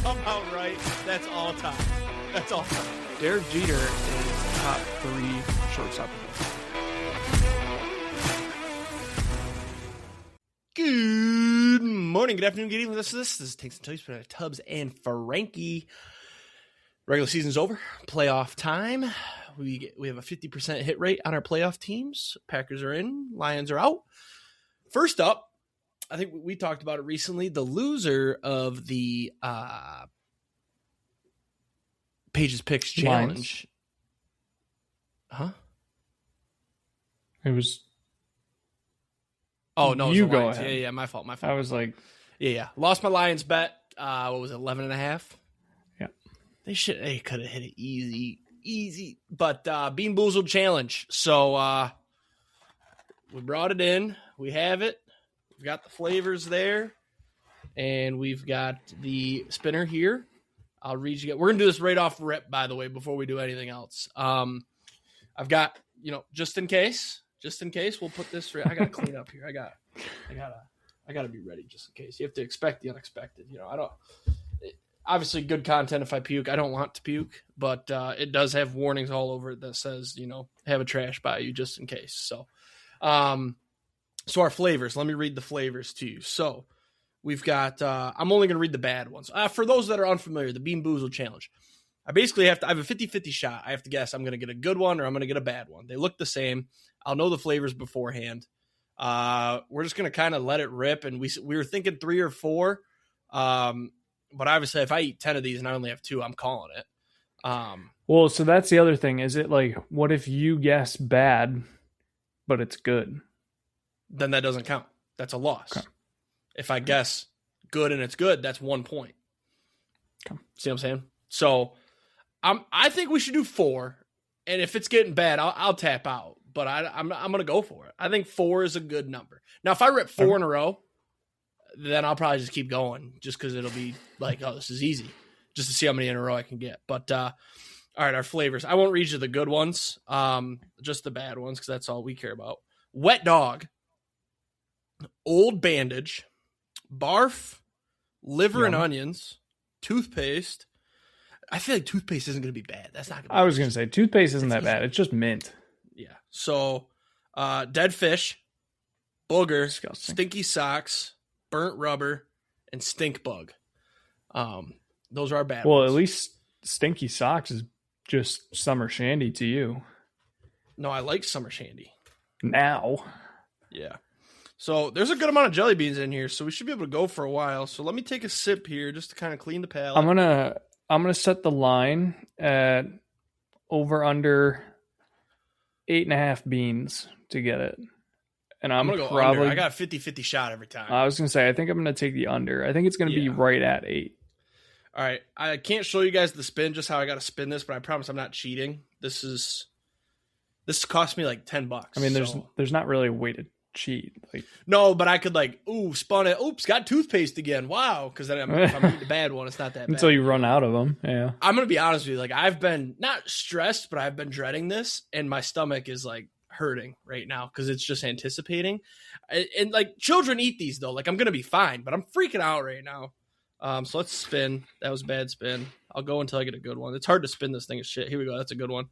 somehow right. That's all time. That's all time. Derek Jeter is top 3 shortstop. Good morning, good afternoon, good evening. This is Tanks and Tuddies with Tubbs and Frankie. Regular season's over. Playoff time. We have a 50% hit rate on our playoff teams. Packers are in. Lions are out. First up, I think we talked about it recently. The loser of the Paige's Picks Challenge. Lions. It was... Oh, no, you it was the go Lions. ahead. Yeah, my fault. I was like... Yeah. Lost my Lions bet. What was it, 11.5? Yeah. They could have hit it easy. But Bean Boozled challenge. So we brought it in. We have it. We've got the flavors there. And we've got the spinner here. I'll read you. We're going to do this right off rip, by the way, before we do anything else. I've got, just in case, we'll put this. I got to clean up here. I got to be ready just in case. You have to expect the unexpected. Obviously good content if I puke. I don't want to puke, but it does have warnings all over it that says, have a trash by you just in case. So, so our flavors, let me read the flavors to you. So we've got, I'm only going to read the bad ones. For those that are unfamiliar, the Bean Boozled challenge. I basically I have a 50-50 shot. I have to guess I'm going to get a good one or I'm going to get a bad one. They look the same. I'll know the flavors beforehand. We're just going to kind of let it rip. And we were thinking 3 or 4. But obviously if I eat 10 of these and I only have 2, I'm calling it. Well, so that's the other thing. Is it like, what if you guess bad, but it's good? Then that doesn't count. That's a loss. Okay. If I guess good and it's good, that's 1 point. Okay. See what I'm saying? So I think we should do 4. And if it's getting bad, I'll tap out. But I'm going to go for it. I think 4 is a good number. Now, if I rip 4 in a row, then I'll probably just keep going just because it'll be like, oh, this is easy, just to see how many in a row I can get. But all right, our flavors. I won't read you the good ones, just the bad ones because that's all we care about. Wet dog, old bandage, barf, liver and onions, toothpaste. I feel like toothpaste isn't going to be bad. That's not going to be I was going to say, toothpaste isn't that bad. It's just mint. Yeah. So, dead fish, booger, Disgusting. stinky socks, burnt rubber, and stink bug. Those are our bad ones. Well, at least stinky socks is just summer shandy to you. No, I like summer shandy. Now. Yeah. So there's a good amount of jelly beans in here, so we should be able to go for a while. So let me take a sip here just to kind of clean the palate. I'm gonna set the line at over under 8.5 beans to get it. And I'm going to go probably under. I got a 50-50 shot every time. I was going to say, I think I'm going to take the under. I think it's going to be right at 8. All right. I can't show you guys the spin, just how I got to spin this, but I promise I'm not cheating. This cost me like $10. I mean, there's not really a way to cheat. Like, no, but I could spun it. Oops, got toothpaste again. Wow. Because then if I'm eating the bad one, it's not that bad. Until you run out of them. Yeah. I'm going to be honest with you. Like, I've been not stressed, but I've been dreading this, and my stomach is like hurting right now because it's just anticipating. And like, children eat these though. Like, I'm going to be fine, but I'm freaking out right now. So let's spin. That was a bad spin. I'll go until I get a good one. It's hard to spin this thing as shit. Here we go. That's a good one.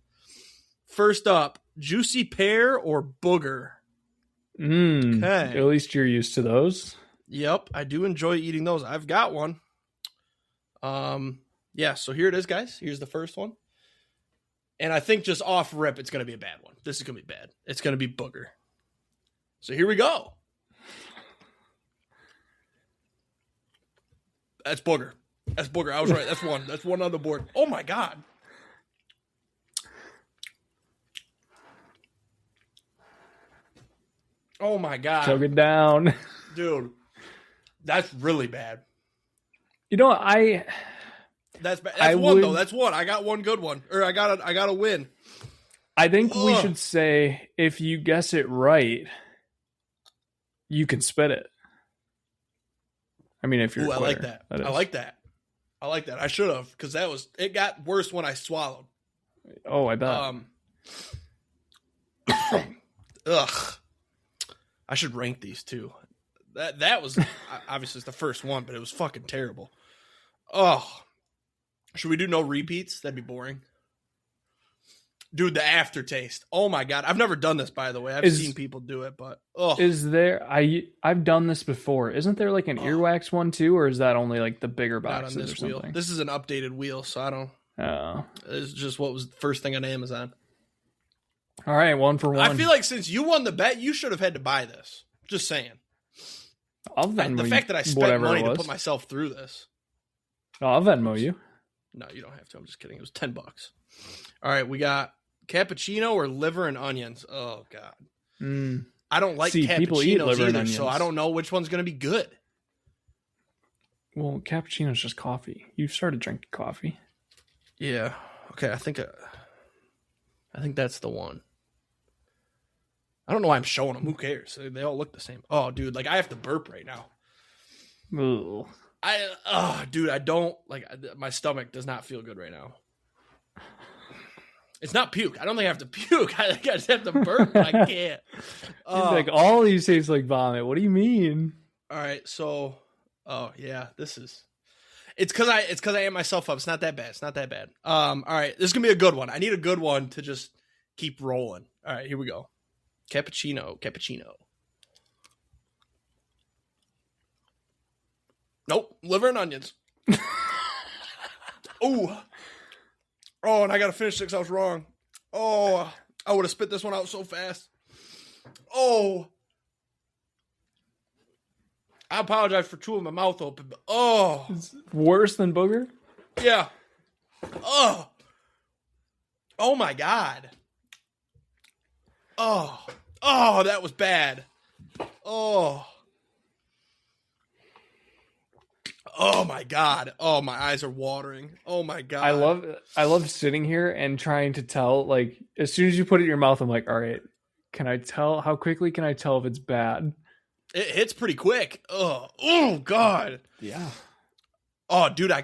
First up, juicy pear or booger. Okay. At least you're used to those. Yep. I do enjoy eating those. I've got one. Yeah. So here it is, guys. Here's the first one. And I think just off rip, it's going to be a bad one. This is going to be bad. It's going to be booger. So here we go. That's booger. That's booger. I was right. That's one. That's one on the board. Oh, my God. Oh, my God. Choke it down. Dude, that's really bad. You know, That's bad. That's one, though. That's one. I got one good one. Or I got a win. I think we should say, if you guess it right, you can spit it. I mean, if you're I like that. I like that. I like that. I should have, because it got worse when I swallowed. Oh, I bet. Ugh. I should rank these too. That was obviously it's the first one, but it was fucking terrible. Oh, Should we do no repeats? That'd be boring. Dude, the aftertaste. Oh my God. I've never done this, by the way. I've seen people do it, but is there I've done this before. Isn't there like an earwax one too, or is that only like the bigger boxes not on this or something? wheel. This is an updated wheel, so I don't It's just what was the first thing on Amazon. All right, 1 for 1. I feel like since you won the bet, you should have had to buy this. Just saying. The fact that I spent money to put myself through this. I'll Venmo you. No, you don't have to. I'm just kidding. It was $10. All right, we got cappuccino or liver and onions. Oh God. I don't like cappuccinos either, so I don't know which one's going to be good. Well, cappuccino's just coffee. You've started drinking coffee. Yeah. Okay, I think that's the one. I don't know why I'm showing them. Who cares? They all look the same. Oh, dude, like I have to burp right now. Ooh. Dude, I don't like. My stomach does not feel good right now. It's not puke. I don't think I have to puke. I think I just have to burp. But I can't. Like all these taste like vomit. What do you mean? All right, so, yeah, this is. It's because I ate myself up. It's not that bad. It's not that bad. All right, this is gonna be a good one. I need a good one to just keep rolling. All right, here we go. Cappuccino. Nope, liver and onions. Oh, and I got to finish 6. I was wrong. Oh, I would have spit this one out so fast. Oh, I apologize for chewing my mouth open, but it's worse than booger? Yeah. Oh my God. Oh, that was bad. Oh my God. Oh, my eyes are watering. Oh my God. I love sitting here and trying to tell, like, as soon as you put it in your mouth, I'm like, all right, how quickly can I tell if it's bad? It hits pretty quick. Oh God. Yeah. Oh, dude, I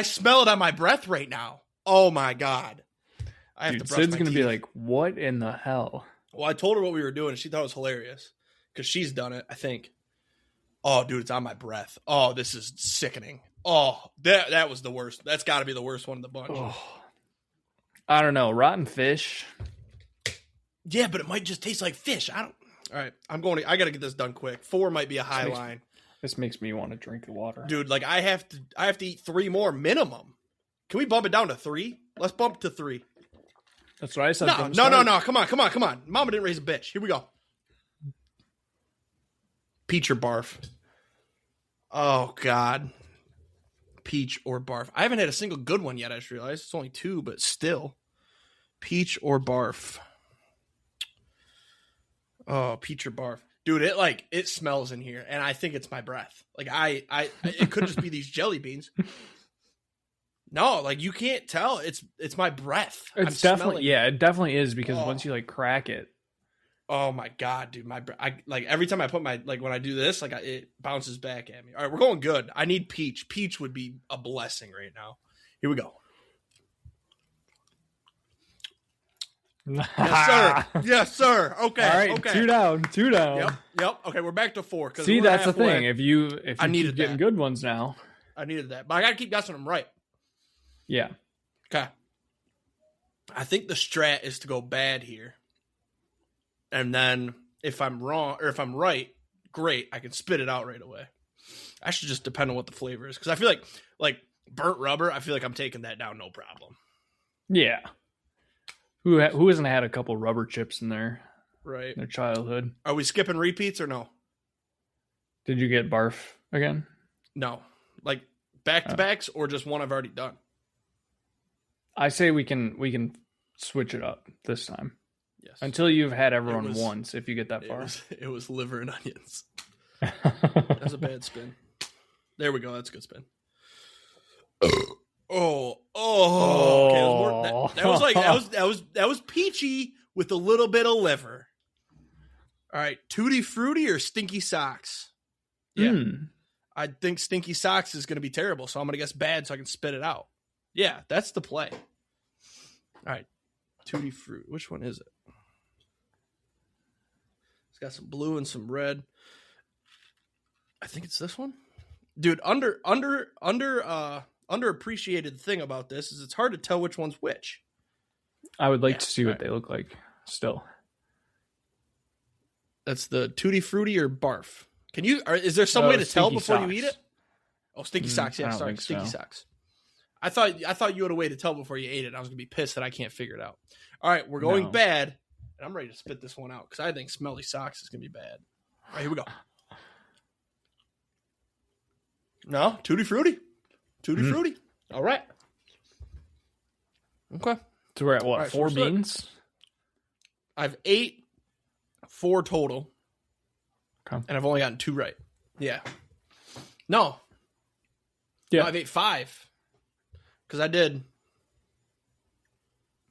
smell it on my breath right now. Oh my God. I have to brush Sid's my gonna teeth. be like, what in the hell? Well, I told her what we were doing, and she thought it was hilarious because she's done it, I think. Oh, dude, it's on my breath. Oh, this is sickening. Oh, that was the worst. That's got to be the worst one of the bunch. Oh. I don't know. Rotten fish. Yeah, but it might just taste like fish. All right, I got to get this done quick. 4 might be a high line. This makes me want to drink the water. Dude, like I have to eat 3 more minimum. Can we bump it down to 3? Let's bump to 3. That's what I said. No. Come on. Mama didn't raise a bitch. Here we go. Peach or barf? Oh, God. Peach or barf? I haven't had a single good one yet, I just realized. It's only 2, but still. Peach or barf? Oh, peach or barf. Dude, it smells in here, and I think it's my breath. Like, it could just be these jelly beans. No, like, you can't tell. It's my breath. It's definitely, it definitely is, because once you, like, crack it. Oh my God, dude! Every time I put when I do this, it bounces back at me. All right, we're going good. I need peach. Peach would be a blessing right now. Here we go. Yes, sir. Okay. All right. Okay. 2 down. Yep. Okay, we're back to 4. See, that's halfway. The thing. If you keep getting good ones now, I needed that, but I got to keep guessing them right. Yeah. Okay. I think the strat is to go bad here. And then if I'm wrong or if I'm right, great, I can spit it out right away. I should just depend on what the flavor is, because I feel like burnt rubber, I feel like I'm taking that down no problem. Yeah. Who hasn't had a couple rubber chips in their childhood? Are we skipping repeats or no? Did you get barf again? No. Like back-to-backs or just one I've already done? I say we can switch it up this time. Yes. Until you've had everyone once, if you get that far. It was liver and onions. That was a bad spin. There we go. That's a good spin. Okay. That was peachy with a little bit of liver. All right, Tutti Frutti or Stinky Socks? Yeah, I think Stinky Socks is going to be terrible, so I'm going to guess bad so I can spit it out. Yeah, that's the play. All right, Tutti Frutti. Which one is it? It's got some blue and some red. I think it's this one. Dude, under underappreciated thing about this is it's hard to tell which one's which. I would like to see what they look like still. That's the Tutti Frutti or Barf. Is there some way to tell before you eat it? Oh, Stinky Socks. Yeah, sorry. Stinky Socks. I thought you had a way to tell before you ate it. I was going to be pissed that I can't figure it out. All right, we're going bad. And I'm ready to spit this one out because I think Smelly Socks is going to be bad. All right, here we go. No, Tutti Frutti. Tutti Frutti. All right. Okay. So we're at what? Right, 4 beans? I've 8, 4 total. Okay. And I've only gotten 2 right. Yeah. No. Yeah. No, I've ate 5. Because I did.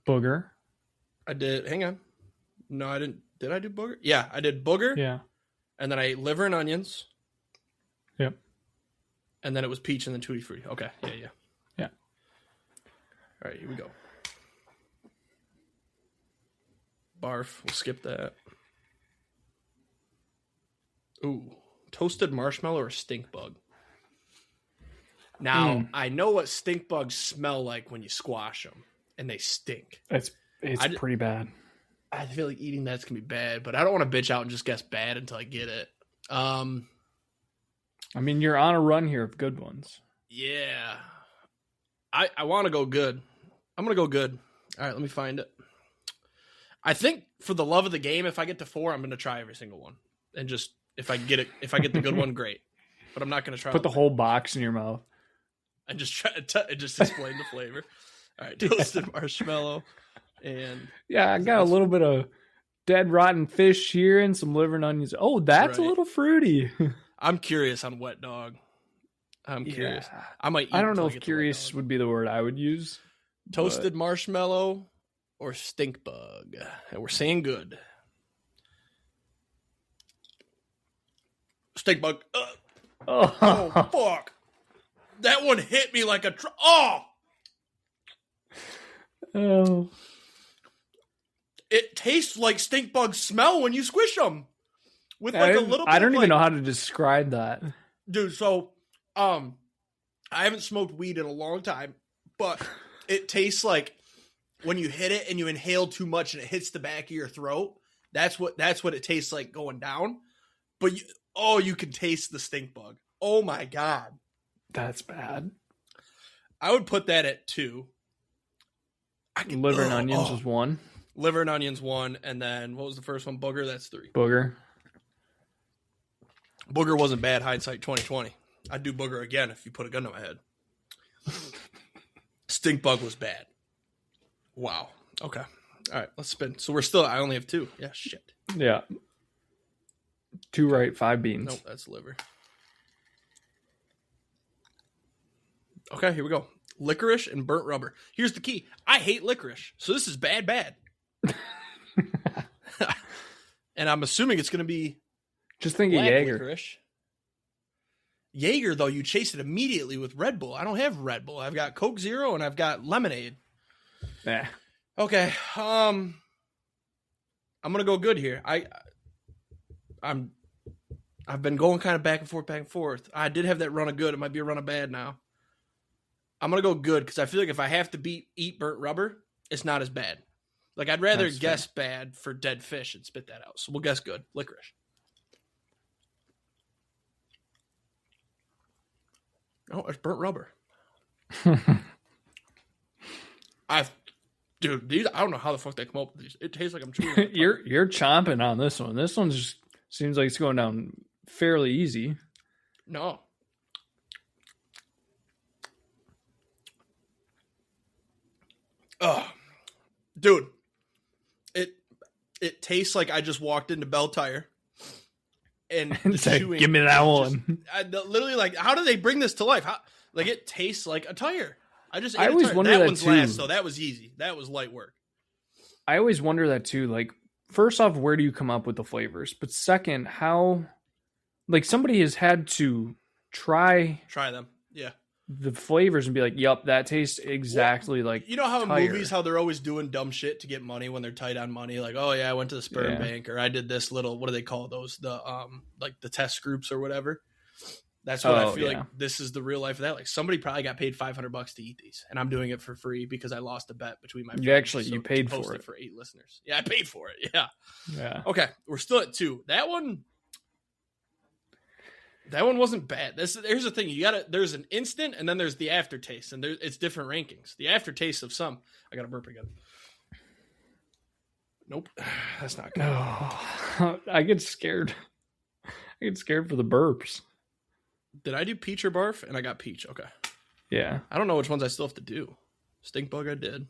Booger. I did. Hang on. No, I didn't. Did I do booger? Yeah, I did booger. Yeah. And then I ate liver and onions. Yep. And then it was peach and then Tutti Frutti. Okay. Yeah. Yeah. All right, here we go. Barf. We'll skip that. Ooh. Toasted marshmallow or stink bug? Now, I know what stink bugs smell like when you squash them. And they stink. It's pretty bad. I feel like eating that's going to be bad. But I don't want to bitch out and just guess bad until I get it. I mean, you're on a run here of good ones. Yeah. I want to go good. I'm going to go good. All right, let me find it. I think for the love of the game, if I get to 4, I'm going to try every single one. And just, if I get the good one, great. But I'm not going to try. Put the whole box in your mouth. And just try to just explain the flavor. All right, toasted marshmallow. And yeah, I got a little bit of dead rotten fish here and some liver and onions. Oh, that's a little fruity. I'm curious on wet dog. I'm curious. I might. I don't know if curious would be the word I would use. Toasted marshmallow or stink bug, and we're saying good. Stink bug. Oh fuck! That one hit me like a Oh. It tastes like stink bugs smell when you squish them. With like a little bit I don't even know how to describe that. Dude, so I haven't smoked weed in a long time, but it tastes like when you hit it and you inhale too much and it hits the back of your throat. That's what it tastes like going down. But you can taste the stink bug. Oh my god. That's bad. I would put that at 2. Liver and onions was 1. Liver and onions 1, and then what was the first one? Booger. That's 3. Booger wasn't bad. Hindsight 2020. I'd do booger again if you put a gun to my head. Stink bug was bad. Wow. Okay. All right. Let's spin. So I only have 2. Yeah. Shit. Yeah. 2 right. 5 beans. Nope. That's liver. Okay. Here we go. Licorice and burnt rubber. Here's the key. I hate licorice. So this is bad. And I'm assuming it's going to be just think of Jaeger. Licorice. Jaeger, though, you chase it immediately with Red Bull. I don't have Red Bull. I've got Coke Zero and I've got lemonade. Nah. Okay. I'm going to go good here. I've been going kind of back and forth. I did have that run of good. It might be a run of bad now. I'm going to go good because I feel like if I have to eat burnt rubber, it's not as bad. Like, I'd rather guess bad for dead fish and spit that out. So we'll guess good. Licorice. Oh, it's burnt rubber. These, I don't know how the fuck they come up with these. It tastes like I'm chewing. You're chomping on this one. This one just seems like it's going down fairly easy. No. Oh, dude, it tastes like I just walked into Bell Tire and chewing. Give me that one. Literally, like, how do they bring this to life? Like, it tastes like a tire. I always wonder that that one's too. last, so that was easy. That was light work. I always wonder that too. Like, first off, where do you come up with the flavors? But second, how? Like, somebody has had to try them. Yeah. The flavors and be like, "Yup, that tastes exactly like." You know how tire. in movies how they're always doing dumb shit to get money when they're tight on money, like, oh yeah, I went to the sperm bank, or I did this little, what do they call those? The like the test groups or whatever. That's what I feel like. This is the real life of that. Like somebody probably got paid $500 to eat these, and I'm doing it for free because I lost a bet between my friends. You paid for it for 8 listeners. Yeah, I paid for it. Yeah. Yeah. Okay, we're still at 2. That one wasn't bad. Here's the thing: there's an instant, and then there's the aftertaste, and it's different rankings. The aftertaste of some. I got to burp again. Nope, that's not good. Oh, I get scared. I get scared for the burps. Did I do peach or barf? And I got peach. Okay. Yeah. I don't know which ones I still have to do. Stink bug I did.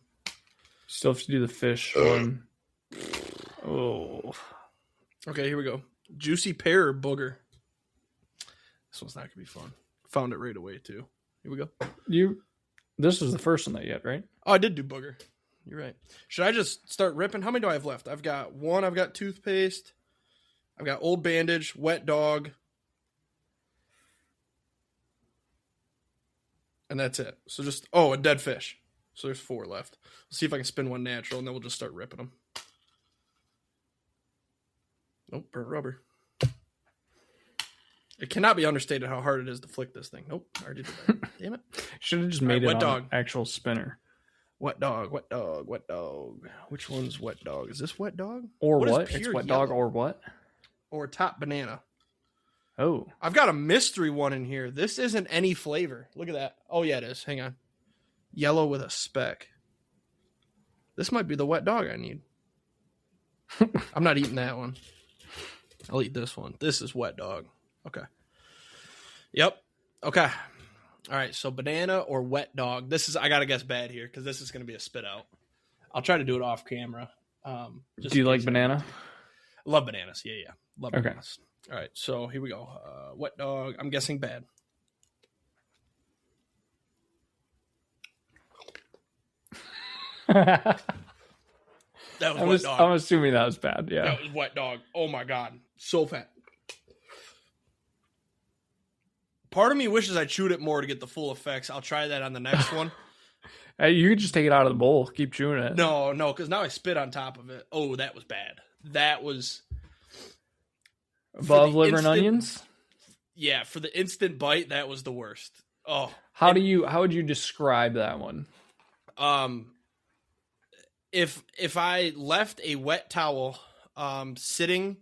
Still have to do the fish one. Oh. Okay, here we go. Juicy pear or booger. This one's not going to be fun. Found it right away, too. Here we go. This was the first one that you had, right? Oh, I did do booger. You're right. Should I just start ripping? How many do I have left? I've got one. I've got toothpaste. I've got old bandage, wet dog. And that's it. So just, a dead fish. So there's 4 left. Let's see if I can spin one natural, and then we'll just start ripping them. Nope, burnt rubber. It cannot be understated how hard it is to flick this thing. Nope, I already did that. Damn it. Should have just made it wet on dog. An actual spinner. Wet dog, wet dog, wet dog. Which one's wet dog? Is this wet dog? Or what? It's wet dog or what? Or top banana. Oh. I've got a mystery one in here. This isn't any flavor. Look at that. Oh, yeah, it is. Hang on. Yellow with a speck. This might be the wet dog I need. I'm not eating that one. I'll eat this one. This is wet dog. Okay. Yep. Okay. All right. So banana or wet dog. I got to guess bad here because this is going to be a spit out. I'll try to do it off camera. Do you like banana? I love bananas. Yeah. Love okay. Bananas. All right, so here we go. Wet dog. I'm guessing bad. That was wet dog. I'm assuming that was bad. Yeah, that was wet dog. Oh my god, so fat. Part of me wishes I chewed it more to get the full effects. I'll try that on the next one. Hey, you could just take it out of the bowl. Keep chewing it. No, because now I spit on top of it. Oh, that was bad. That was. Above liver and onions? Yeah, for the instant bite, that was the worst. Oh. How would you describe that one? If I left a wet towel sitting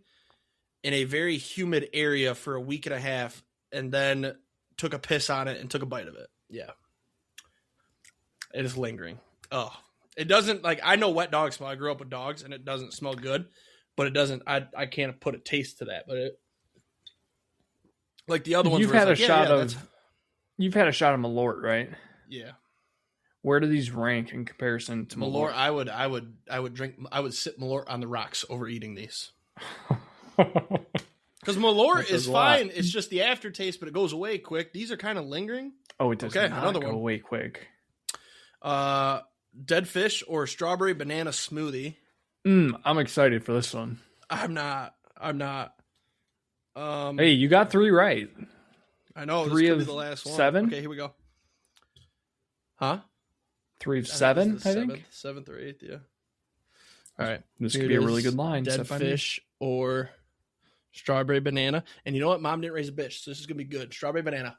in a very humid area for a week and a half and then took a piss on it and took a bite of it. Yeah. It is lingering. Oh. It doesn't, I know wet dog smell. I grew up with dogs and it doesn't smell good. But it doesn't. I can't put a taste to that. But it, like the other ones, you've had a shot of Malort, right? Yeah. Where do these rank in comparison to Malort? I would sip Malort on the rocks over eating these. Because Malort is fine. It's just the aftertaste, but it goes away quick. These are kind of lingering. Oh, it does not go away quick. Dead fish or strawberry banana smoothie. I'm excited for this one. I'm not. Hey, you got 3 right. I know. 3 this of could be the last one. 7? Okay, here we go. Huh? 3 of 7, I think? 7th or 8th, yeah. All right. This could be a really good line. Dead fish or strawberry banana. And you know what? Mom didn't raise a bitch, so this is going to be good. Strawberry banana.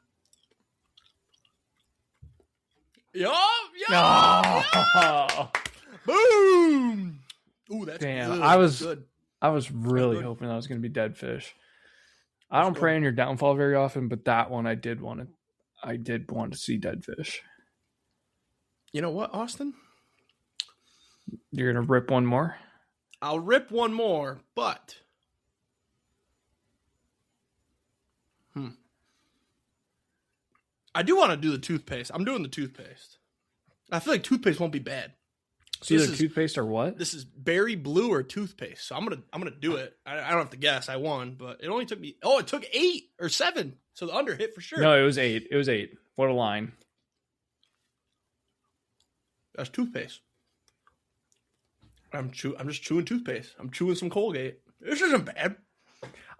Yup. Oh. Boom. Ooh, that's damn. Good. I was really hoping that was going to be dead fish. I don't pray on your downfall very often, but that one I did want to see dead fish. You know what, Austin? You're going to rip one more? I'll rip one more, but I do want to do the toothpaste. I'm doing the toothpaste. I feel like toothpaste won't be bad. So either toothpaste or what? This is berry blue or toothpaste. So I'm gonna do it. I don't have to guess. I won, but it only took me. Oh, it took 8 or 7. So the under hit for sure. No, it was 8. It was 8. What a line! That's toothpaste. I'm just chewing toothpaste. I'm chewing some Colgate. This isn't bad.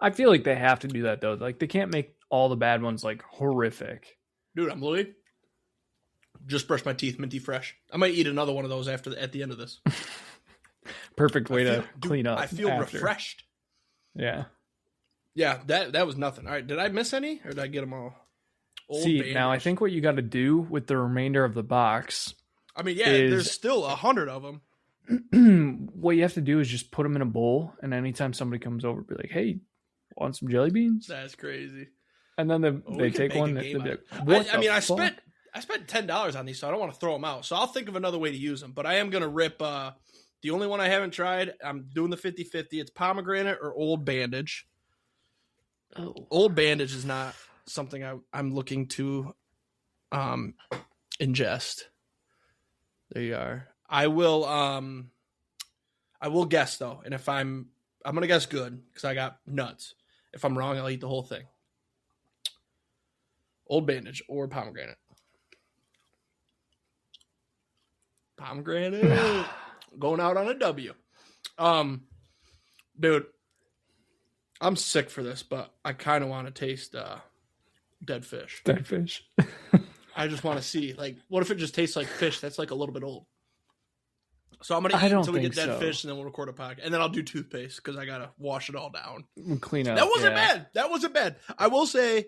I feel like they have to do that though. Like they can't make all the bad ones like horrific. Dude, I'm literally just brushed my teeth, minty fresh. I might eat another one of those at the end of this. Perfect way to clean up. I feel refreshed. Yeah. Yeah, that was nothing. All right, did I miss any or did I get them all? Now I think what you got to do with the remainder of the box. I mean, there's still 100 of them. What you have to do is just put them in a bowl, and anytime somebody comes over, be like, "Hey, want some jelly beans?" That's crazy. And then they take one. I spent $10 on these, so I don't want to throw them out. So I'll think of another way to use them. But I am gonna rip. The only one I haven't tried, I'm doing the 50-50. It's pomegranate or Old Bandage. Oh. Old Bandage is not something I'm looking to ingest. There you are. I will guess though, and if I'm gonna guess good because I got nuts. If I'm wrong, I'll eat the whole thing. Old Bandage or pomegranate. Pomegranate going out on a W. Dude, I'm sick for this, but I kind of want to taste dead fish. Dead fish. I just want to see, like, what if it just tastes like fish that's like a little bit old? So I'm gonna eat until we get dead fish, and then we'll record a podcast, and then I'll do toothpaste because I gotta wash it all down. We'll clean up. That wasn't bad. I will say,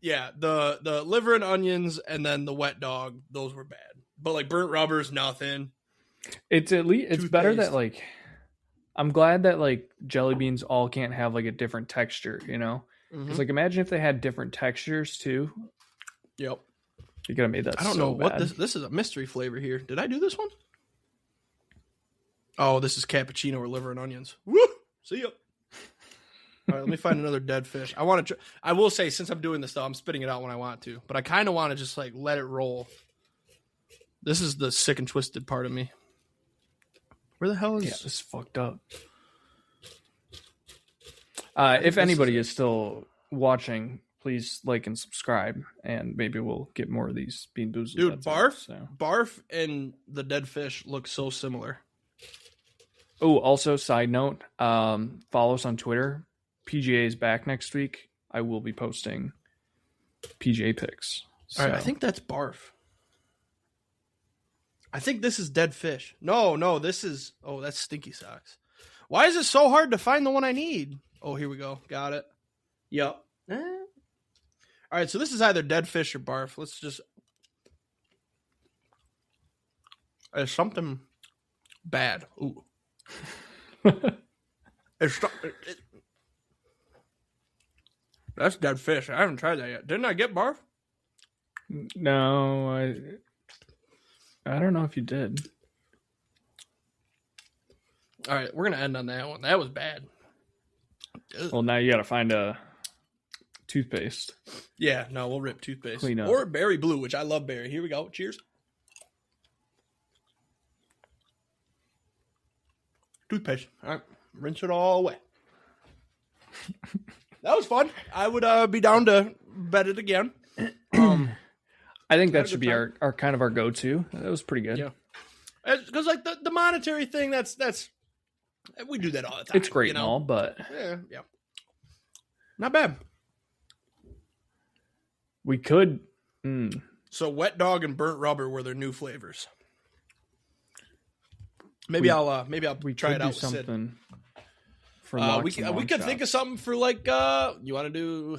the liver and onions, and then the wet dog, those were bad. But like burnt rubber's nothing. It's at least it's better that like. I'm glad that like jelly beans all can't have like a different texture, you know? Because like imagine if they had different textures too. Yep. You could have made that. I don't know what this is a mystery flavor here. Did I do this one? Oh, this is cappuccino or liver and onions. Woo! See ya. All right, let me find another dead fish. I want to. I will say, since I'm doing this though, I'm spitting it out when I want to, but I kind of want to just like let it roll. This is the sick and twisted part of me. Where the hell is this? Is fucked up. If anybody is still watching, please like and subscribe, and maybe we'll get more of these Bean Boozled. Dude, barf and the dead fish look so similar. Oh, also, side note, follow us on Twitter. PGA is back next week. I will be posting PGA picks. So. All right, I think that's barf. I think this is dead fish. No, this is... Oh, that's stinky socks. Why is it so hard to find the one I need? Oh, here we go. Got it. Yep. All right, so this is either dead fish or barf. Let's just... There's something bad. Ooh. That's dead fish. I haven't tried that yet. Didn't I get barf? No, I don't know if you did. All right, we're gonna end on that one. That was bad. Ugh. Well, now you got to find a toothpaste. Yeah, no, we'll rip toothpaste. Clean up. Or berry blue, which I love berry. Here we go. Cheers. Toothpaste. All right, rinse it all away. That was fun. I would be down to bet it again. I think that should be our kind of our go-to. That was pretty good. Yeah, because like the monetary thing, that's we do that all the time. It's great and all, but yeah, not bad. We could. So wet dog and burnt rubber were their new flavors. Maybe I'll try it out with something. We could think of something for like you want to do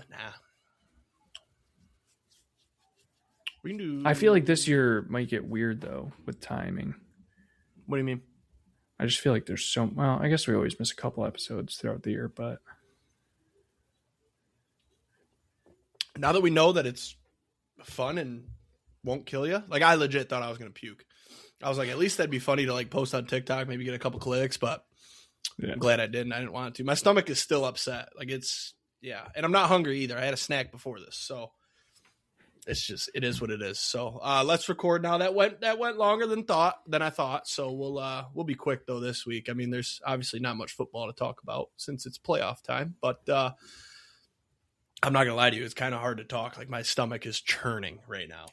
We can do. I feel like this year might get weird though with timing. What do you mean? I just feel like there's well, I guess we always miss a couple episodes throughout the year, but now that we know that it's fun and won't kill you, like I legit thought I was gonna puke. I was like, at least that'd be funny to like post on TikTok, maybe get a couple clicks, but I'm glad I didn't. I didn't want to. My stomach is still upset. Like and I'm not hungry either. I had a snack before this, so it is what it is. So let's record now. That went longer than I thought. So we'll be quick though this week. I mean, there's obviously not much football to talk about since it's playoff time, but I'm not gonna lie to you, it's kind of hard to talk. Like my stomach is churning right now.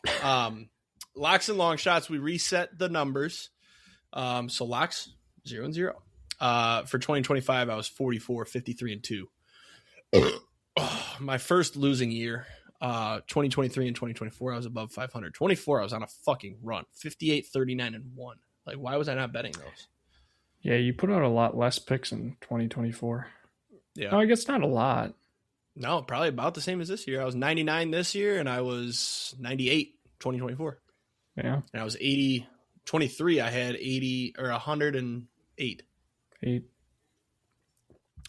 Locks and long shots, we reset the numbers. So locks 0-0. For 2025, I was 44, 53 and 2. My first losing year, 2023 and 2024, I was above 500. 24, I was on a fucking run, 58, 39 and 1. Like, why was I not betting those? Yeah, you put out a lot less picks in 2024. Yeah, no, I guess not a lot. No, probably about the same as this year. I was 99 this year, and I was 98 2024. Yeah. And I was 80, 23. I had 80 or 108. 8.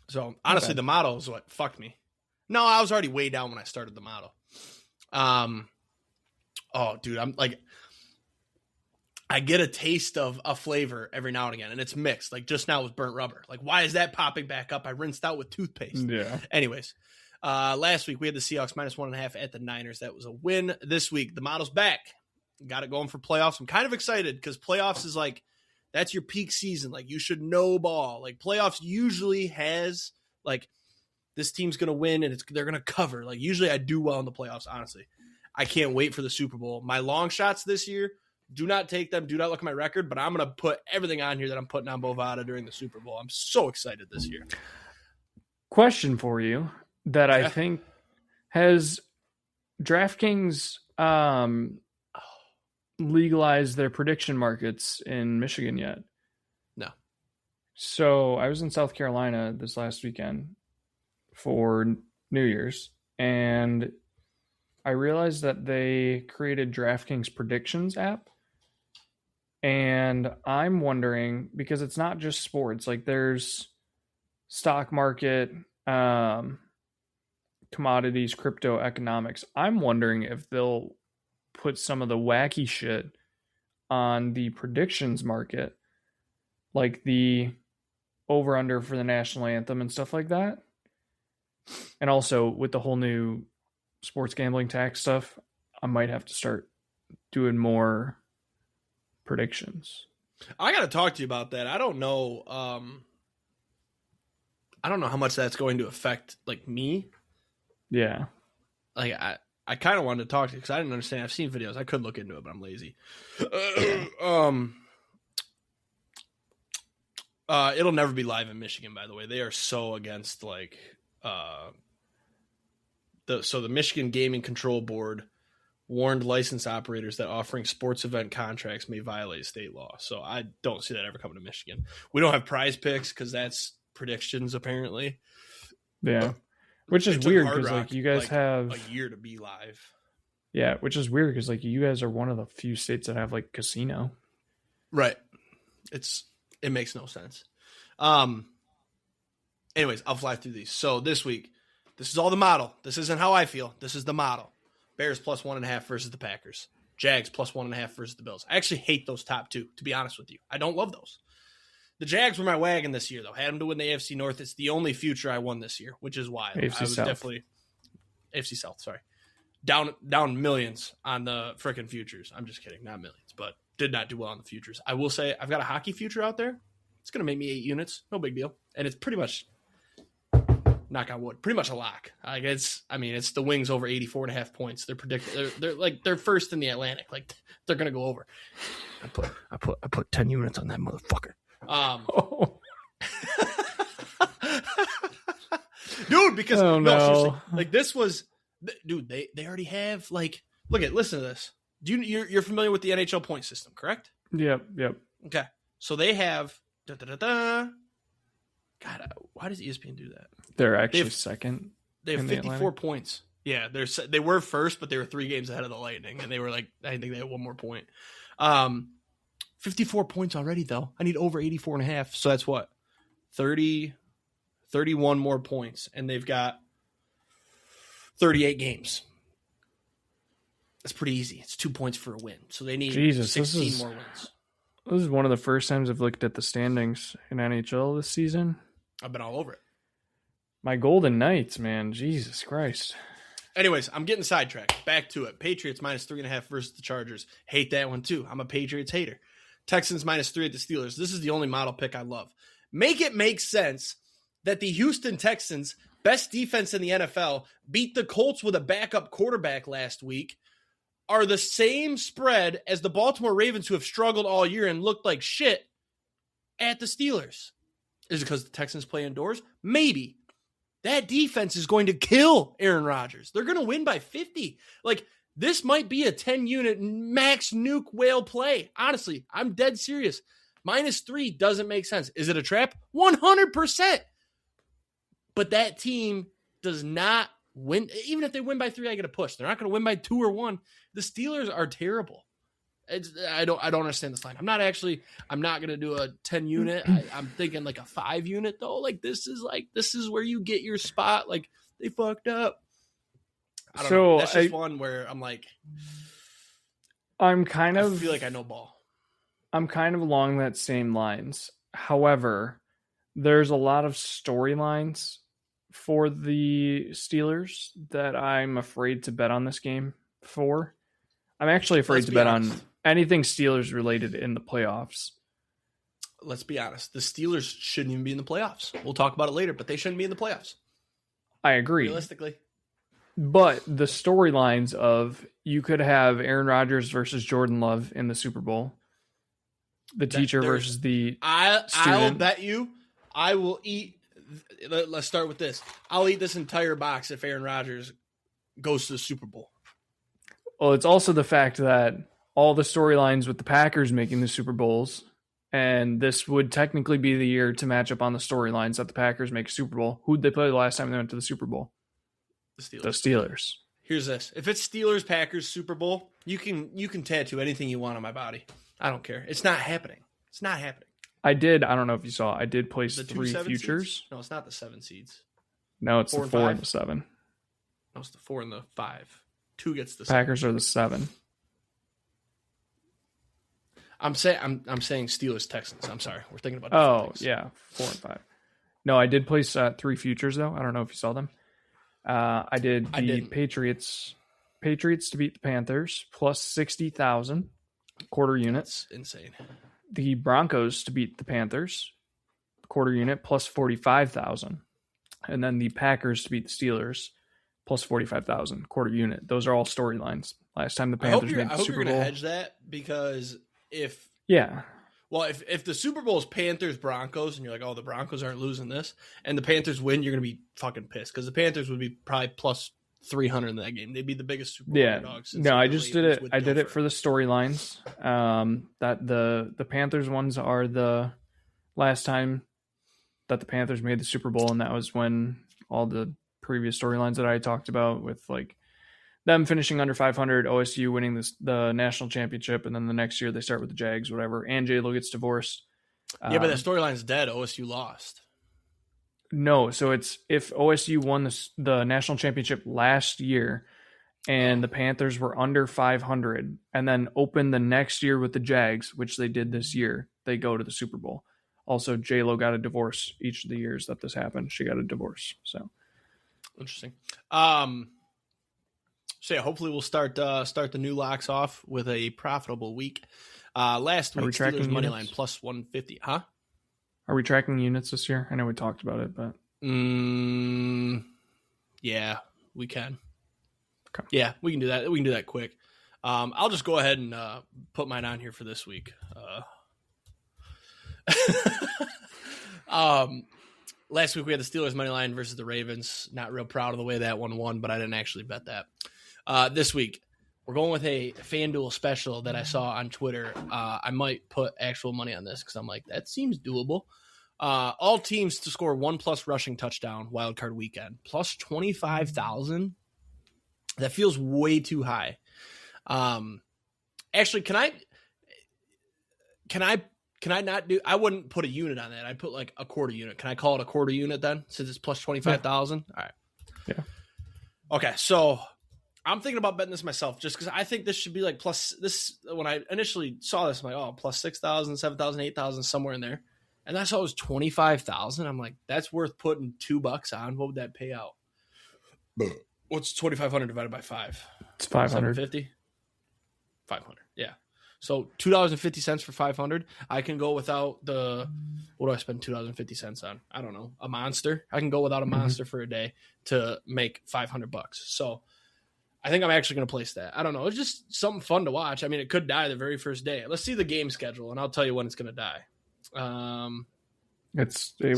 So honestly, the model is what fucked me. No, I was already way down when I started the model. Oh, dude, I'm like, I get a taste of a flavor every now and again, and it's mixed. Like just now with burnt rubber. Like, why is that popping back up? I rinsed out with toothpaste. Yeah. Anyways, last week we had the Seahawks -1.5 at the Niners. That was a win. This week, the model's back. Got it going for playoffs. I'm kind of excited because playoffs is like, that's your peak season. Like, you should know ball. Like, playoffs usually has, like, this team's going to win and they're going to cover. Like, usually I do well in the playoffs, honestly. I can't wait for the Super Bowl. My long shots this year, do not take them. Do not look at my record, but I'm going to put everything on here that I'm putting on Bovada during the Super Bowl. I'm so excited this year. Question for you that I think has DraftKings legalized their prediction markets in Michigan yet? No. So I was in South Carolina this last weekend for New Year's, and I realized that they created DraftKings predictions app. And I'm wondering, because it's not just sports, like there's stock market, commodities, crypto, economics. I'm wondering if they'll put some of the wacky shit on the predictions market, like the over-under for the national anthem and stuff like that. And also with the whole new sports gambling tax stuff, I might have to start doing more predictions. I got to talk to you about that. I don't know how much that's going to affect like me. Yeah. Like I kind of wanted to talk to you because I didn't understand. I've seen videos. I could look into it, but I'm lazy. It'll never be live in Michigan, by the way. They are so against like the Michigan Gaming Control Board warned license operators that offering sports event contracts may violate state law. So I don't see that ever coming to Michigan. We don't have prize picks because that's predictions apparently. Yeah. Which is weird because like you guys have a year to be live. Yeah, which is weird because like you guys are one of the few states that have like casino. Right. It makes no sense. Anyways, I'll fly through these. So this week, this is all the model. This isn't how I feel. This is the model. Bears +1.5 versus the Packers. Jags +1.5 versus the Bills. I actually hate those top two, to be honest with you. I don't love those. The Jags were my wagon this year, though. Had them to win the AFC North. It's the only future I won this year, which is wild. AFC I was South. definitely AFC South. Sorry, down millions on the frickin' futures. I'm just kidding, not millions, but did not do well on the futures. I will say I've got a hockey future out there. It's gonna make me 8 units, no big deal, and it's pretty much, knock on wood, pretty much a lock. Like it's the Wings over 84.5 points. They're predicted. They're first in the Atlantic. Like they're gonna go over. I put 10 units on that motherfucker. Dude, because no, seriously, like this was, dude. They already have like. Listen to this. You're familiar with the NHL point system, correct? Yep. Okay, so they have. God, why does ESPN do that? They're actually second. They have 54 points. Yeah, they were first, but they were 3 games ahead of the Lightning, and they were like, I think they had 1 more point. 54 points already, though. I need over 84.5, so that's what? 31 more points, and they've got 38 games. That's pretty easy. It's 2 points for a win, so they need 16 more wins. This is one of the first times I've looked at the standings in NHL this season. I've been all over it. My Golden Knights, man. Jesus Christ. Anyways, I'm getting sidetracked. Back to it. Patriots -3.5 versus the Chargers. Hate that one, too. I'm a Patriots hater. Texans -3 at the Steelers. This is the only model pick I love. Make it make sense that the Houston Texans, best defense in the NFL, beat the Colts with a backup quarterback last week, are the same spread as the Baltimore Ravens, who have struggled all year and looked like shit, at the Steelers. Is it because the Texans play indoors? Maybe. That defense is going to kill Aaron Rodgers. They're going to win by 50. Like, this might be a 10-unit max nuke whale play. Honestly, I'm dead serious. -3 doesn't make sense. Is it a trap? 100%. But that team does not win. Even if they win by 3, I get a push. They're not going to win by 2 or 1. The Steelers are terrible. I don't understand this line. I'm not going to do a 10 unit. I'm thinking like a 5 unit though. Like this is where you get your spot. Like they fucked up. I don't know. That's just one where I'm like, I feel like I know ball. I'm kind of along that same lines. However, there's a lot of storylines for the Steelers that I'm afraid to bet on this game for. I'm actually afraid to bet on anything Steelers related in the playoffs. Let's be honest. The Steelers shouldn't even be in the playoffs. We'll talk about it later, but they shouldn't be in the playoffs. I agree. Realistically. But the storylines of you could have Aaron Rodgers versus Jordan Love in the Super Bowl. The teacher versus the student. I'll bet you I will eat. Let's start with this. I'll eat this entire box if Aaron Rodgers goes to the Super Bowl. Well, it's also the fact that all the storylines with the Packers making the Super Bowls, and this would technically be the year to match up on the storylines that the Packers make a Super Bowl. Who'd they play the last time they went to the Super Bowl? The Steelers. Here's this. If it's Steelers Packers Super Bowl, you can tattoo anything you want on my body. I don't care. It's not happening. It's not happening. I don't know if you saw, I did place the 3 futures. Seeds? No, it's not the 7 seeds. No, it's the 4 and the 7. No, it's the 4 and the 5. 2 gets the Packers 7. Are the 7. I'm saying Steelers Texans. I'm sorry. We're thinking about things. Yeah, 4 and 5. No, I did place 3 futures though. I don't know if you saw them. I did the Patriots to beat the Panthers plus 60,000 quarter units. That's insane. The Broncos to beat the Panthers quarter unit plus 45,000, and then the Packers to beat the Steelers plus 45,000 quarter unit. Those are all storylines. Last time the Panthers made the Super Bowl. I hope you're going to hedge that because if the Super Bowl is Panthers Broncos and you're like, oh, the Broncos aren't losing this, and the Panthers win, you're going to be fucking pissed because the Panthers would be probably plus 300 in that game. They'd be the biggest Super Bowl underdogs. No, I just did it. I did it for the storylines. That the Panthers ones are the last time that the Panthers made the Super Bowl, and that was when all the previous storylines that I talked about with like them finishing under 500, OSU winning the national championship, and then the next year they start with the Jags, whatever. And J-Lo gets divorced. Yeah, but that storyline's dead. OSU lost. No, so it's if OSU won the national championship last year and the Panthers were under 500 and then opened the next year with the Jags, which they did this year, they go to the Super Bowl. Also, J-Lo got a divorce each of the years that this happened. She got a divorce. So interesting. So yeah, hopefully we'll start the new locks off with a profitable week. Last week, Steelers moneyline plus 150. Huh? Are we tracking units this year? I know we talked about it, but yeah, we can. Okay. Yeah, we can do that. We can do that quick. I'll just go ahead and put mine on here for this week. Last week we had the Steelers money line versus the Ravens. Not real proud of the way that one won, but I didn't actually bet that. This week we're going with a FanDuel special that I saw on Twitter. I might put actual money on this because I'm like, that seems doable. All teams to score 1+ rushing touchdown wildcard weekend plus 25,000. That feels way too high. Actually, can I not do? I wouldn't put a unit on that. I'd put like a quarter unit. Can I call it a quarter unit then, since it's plus 25,000? All right. Yeah. Okay, so I'm thinking about betting this myself just because I think this should be like plus this. When I initially saw this, I'm like, oh, plus 6,000, 7,000, 8,000, somewhere in there. And I saw it was 25,000. I'm like, that's worth putting $2 on. What would that pay out? What's 2,500 divided by 5? It's 500. 750? 500. Yeah. So $2.50 for 500. I can go without the. What do I spend $2.50 on? I don't know. A monster. I can go without a monster for a day to make $500. So I think I'm actually going to place that. I don't know. It's just something fun to watch. I mean, it could die the very first day. Let's see the game schedule, and I'll tell you when it's going to die. It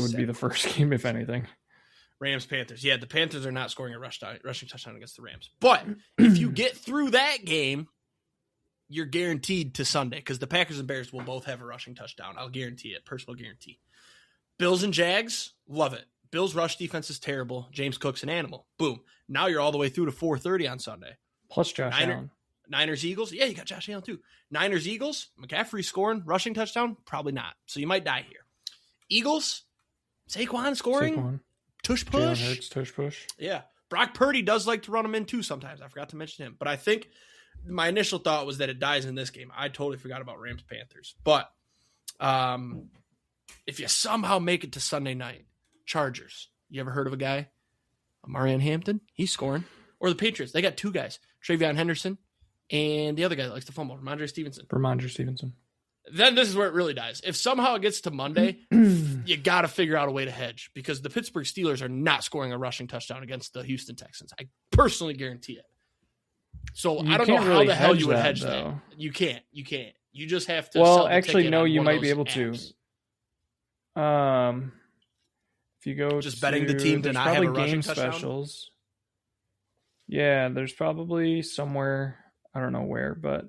would be the first game, if anything. Rams Panthers. Yeah, the Panthers are not scoring a rushing touchdown against the Rams. But if you get through that game, you're guaranteed to Sunday because the Packers and Bears will both have a rushing touchdown. I'll guarantee it. Personal guarantee. Bills and Jags, love it. Bills rush defense is terrible. James Cook's an animal. Boom. Now you're all the way through to 4:30 on Sunday. Plus Josh Allen. Niners, Eagles. Yeah, you got Josh Allen too. Niners, Eagles. McCaffrey scoring, rushing touchdown? Probably not. So you might die here. Eagles, Saquon scoring. Tush push. Jalen Hurts, tush push. Yeah. Brock Purdy does like to run them in too sometimes. I forgot to mention him. But I think my initial thought was that it dies in this game. I totally forgot about Rams-Panthers. But if you somehow make it to Sunday night, Chargers. You ever heard of a guy? Marion Hampton? He's scoring. Or the Patriots. They got two guys. Travion Henderson and the other guy that likes to fumble, Ramondre Stevenson. Then this is where it really dies. If somehow it gets to Monday, you got to figure out a way to hedge because the Pittsburgh Steelers are not scoring a rushing touchdown against the Houston Texans. I personally guarantee it. So I don't know how the hell you would hedge that. You can't. You just have to. Well, actually, no, you might be able to. If you go just betting the team to not have a rushing touchdown. Specials. Yeah, there's probably somewhere, I don't know where, but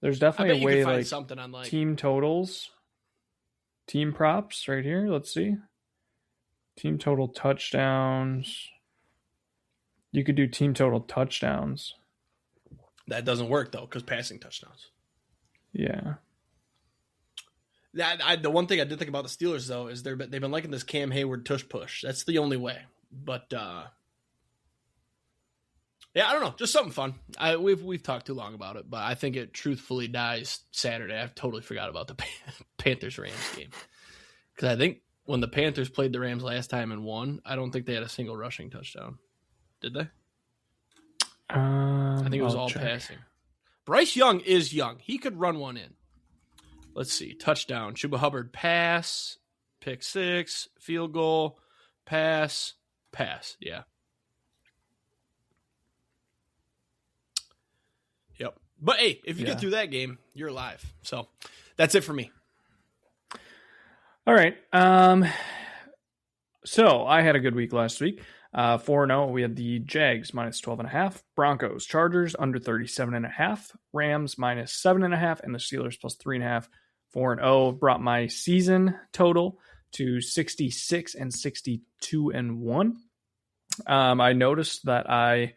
there's definitely a way like something on like team totals, team props right here. Let's see. Team total touchdowns. You could do team total touchdowns. That doesn't work though, because passing touchdowns. Yeah. The one thing I did think about the Steelers though is they've been liking this Cam Hayward tush push. That's the only way. But yeah, I don't know. Just something fun. We've talked too long about it, but I think it truthfully dies Saturday. I totally forgot about the Panthers-Rams game. Because I think when the Panthers played the Rams last time and won, I don't think they had a single rushing touchdown. Did they? I think it was all passing. Bryce Young is young. He could run one in. Let's see. Touchdown. Chuba Hubbard pass. Pick six. Field goal. Pass. Yeah. Yep. But hey, if you get through that game, you're alive. So that's it for me. All right. So I had a good week last week. 4-0. We had the Jags minus 12.5, Broncos, Chargers under 37.5, Rams minus 7.5, and the Steelers plus 3.5. 4-0 brought my season total to 66 and 62 and 1. I noticed that I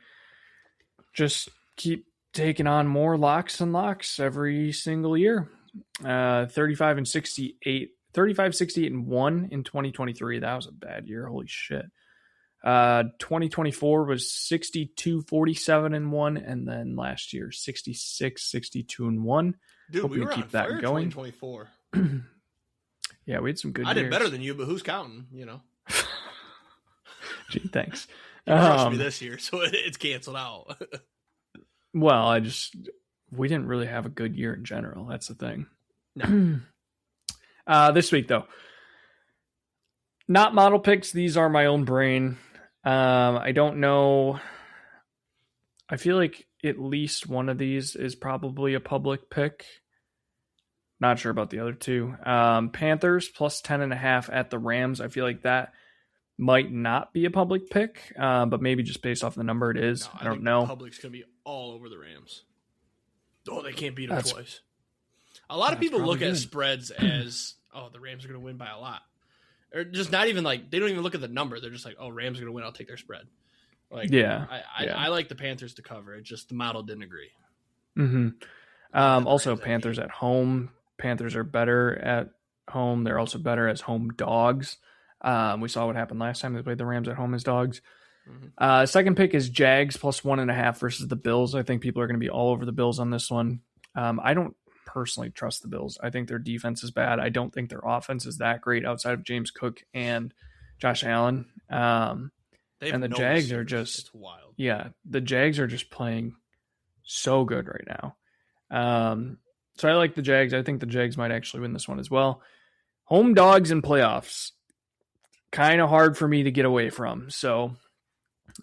just keep taking on more locks and locks every single year. 35, 68 and 1 in 2023. That was a bad year. Holy shit. 2024 was 62, 47 and 1. And then last year, 66, 62 and 1. Dude, Hope we were keep on that fire going. 2024. Yeah, we had some good I years. did better than you, but who's counting, you know? Gee, thanks. You crushed me this year, so it's canceled out. Well, we didn't really have a good year in general. That's the thing. No. This week, though, not model picks. These are my own brain. I don't know. I feel like at least one of these is probably a public pick. Not sure about the other two. Panthers plus 10.5 at the Rams. I feel like that might not be a public pick, but maybe just based off the number it is. No, I don't know. The public's going to be all over the Rams. Oh, they can't beat them twice. A lot of people look at spreads as, oh, the Rams are going to win by a lot. Or just not even like, they don't even look at the number. They're just like, oh, Rams are going to win. I'll take their spread. Like, yeah. I like the Panthers to cover. It just the model didn't agree. Mm-hmm. Also, Panthers at home. Panthers are better at home. They're also better as home dogs. We saw what happened last time they played the Rams at home as dogs. Mm-hmm. Second pick is Jags plus 1.5 versus the Bills. I think people are going to be all over the Bills on this one. I don't personally trust the Bills. I think their defense is bad. I don't think their offense is that great outside of James Cook and Josh Allen. And the Jags are just, it's wild. Yeah, the Jags are just playing so good right now. So I like the Jags. I think the Jags might actually win this one as well. Home dogs in playoffs. Kind of hard for me to get away from. So,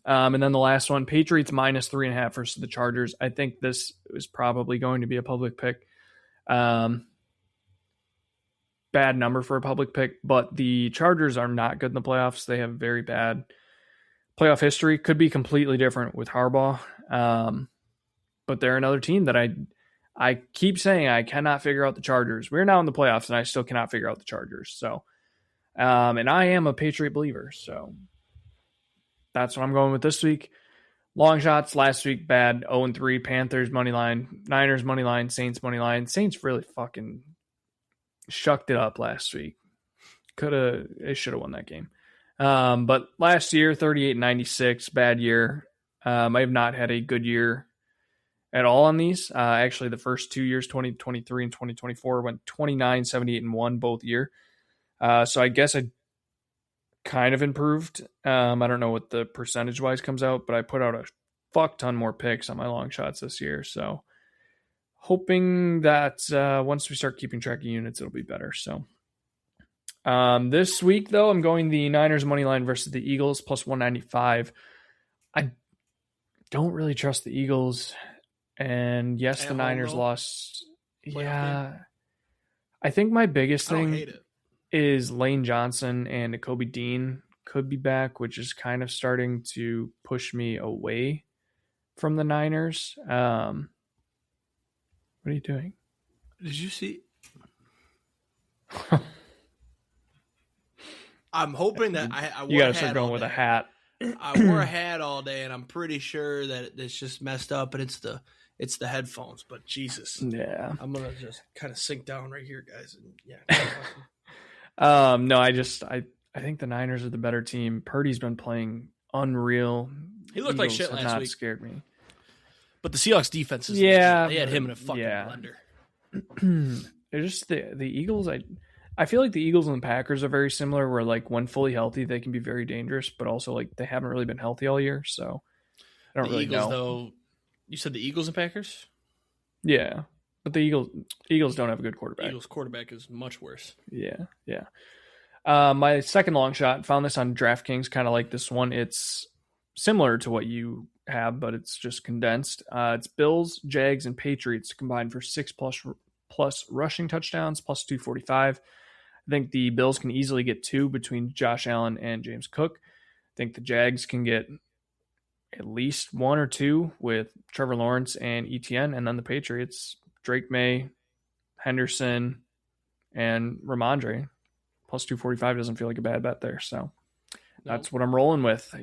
and then the last one, Patriots minus 3.5 versus the Chargers. I think this is probably going to be a public pick. Bad number for a public pick, but the Chargers are not good in the playoffs. They have very bad playoff history. Could be completely different with Harbaugh. But they're another team that I keep saying I cannot figure out the Chargers. We're now in the playoffs, and I still cannot figure out the Chargers. So And I am a Patriot believer, so that's what I'm going with this week. Long shots last week, bad. 0-3. Panthers money line, Niners money line, Saints money line. Saints really fucking shucked it up last week. They should have won that game. But last year, 38-96, bad year. I have not had a good year at all on these. Actually, the first 2 years, 2023 and 2024, went 29, 78, and 1 both year. So I guess I kind of improved. I don't know what the percentage-wise comes out, but I put out a fuck ton more picks on my long shots this year. So hoping that once we start keeping track of units, it'll be better. So this week, though, I'm going the Niners money line versus the Eagles plus 195. I don't really trust the Eagles. And yes, the Niners lost. Yeah. I think my biggest thing is Lane Johnson and Nakobe Dean could be back, which is kind of starting to push me away from the Niners. What are you doing? Did you see? I'm hoping that I wore you got to start going with a hat. I wore a hat all day, and I'm pretty sure that it's just messed up, and it's the headphones. But Jesus, yeah, I'm gonna just kind of sink down right here, guys. And no, I think the Niners are the better team. Purdy's been playing unreal. He looked like shit last week. Scared me. But the Seahawks defense is they had him in a fucking blender. They're just the Eagles. I feel like the Eagles and the Packers are very similar, where like when fully healthy, they can be very dangerous, but also like they haven't really been healthy all year. So I don't really know. Though, you said the Eagles and Packers? Yeah. But the Eagles don't have a good quarterback. Eagles quarterback is much worse. Yeah. My second long shot, found this on DraftKings, kind of like this one. It's similar to what you have, but it's just condensed. It's Bills, Jags, and Patriots combined for 6+ rushing touchdowns, plus 245. I think the Bills can easily get 2 between Josh Allen and James Cook. I think the Jags can get at least 1 or 2 with Trevor Lawrence and ETN, and then the Patriots, Drake May, Henderson, and Ramondre. Plus 245 doesn't feel like a bad bet there. So that's what I'm rolling with.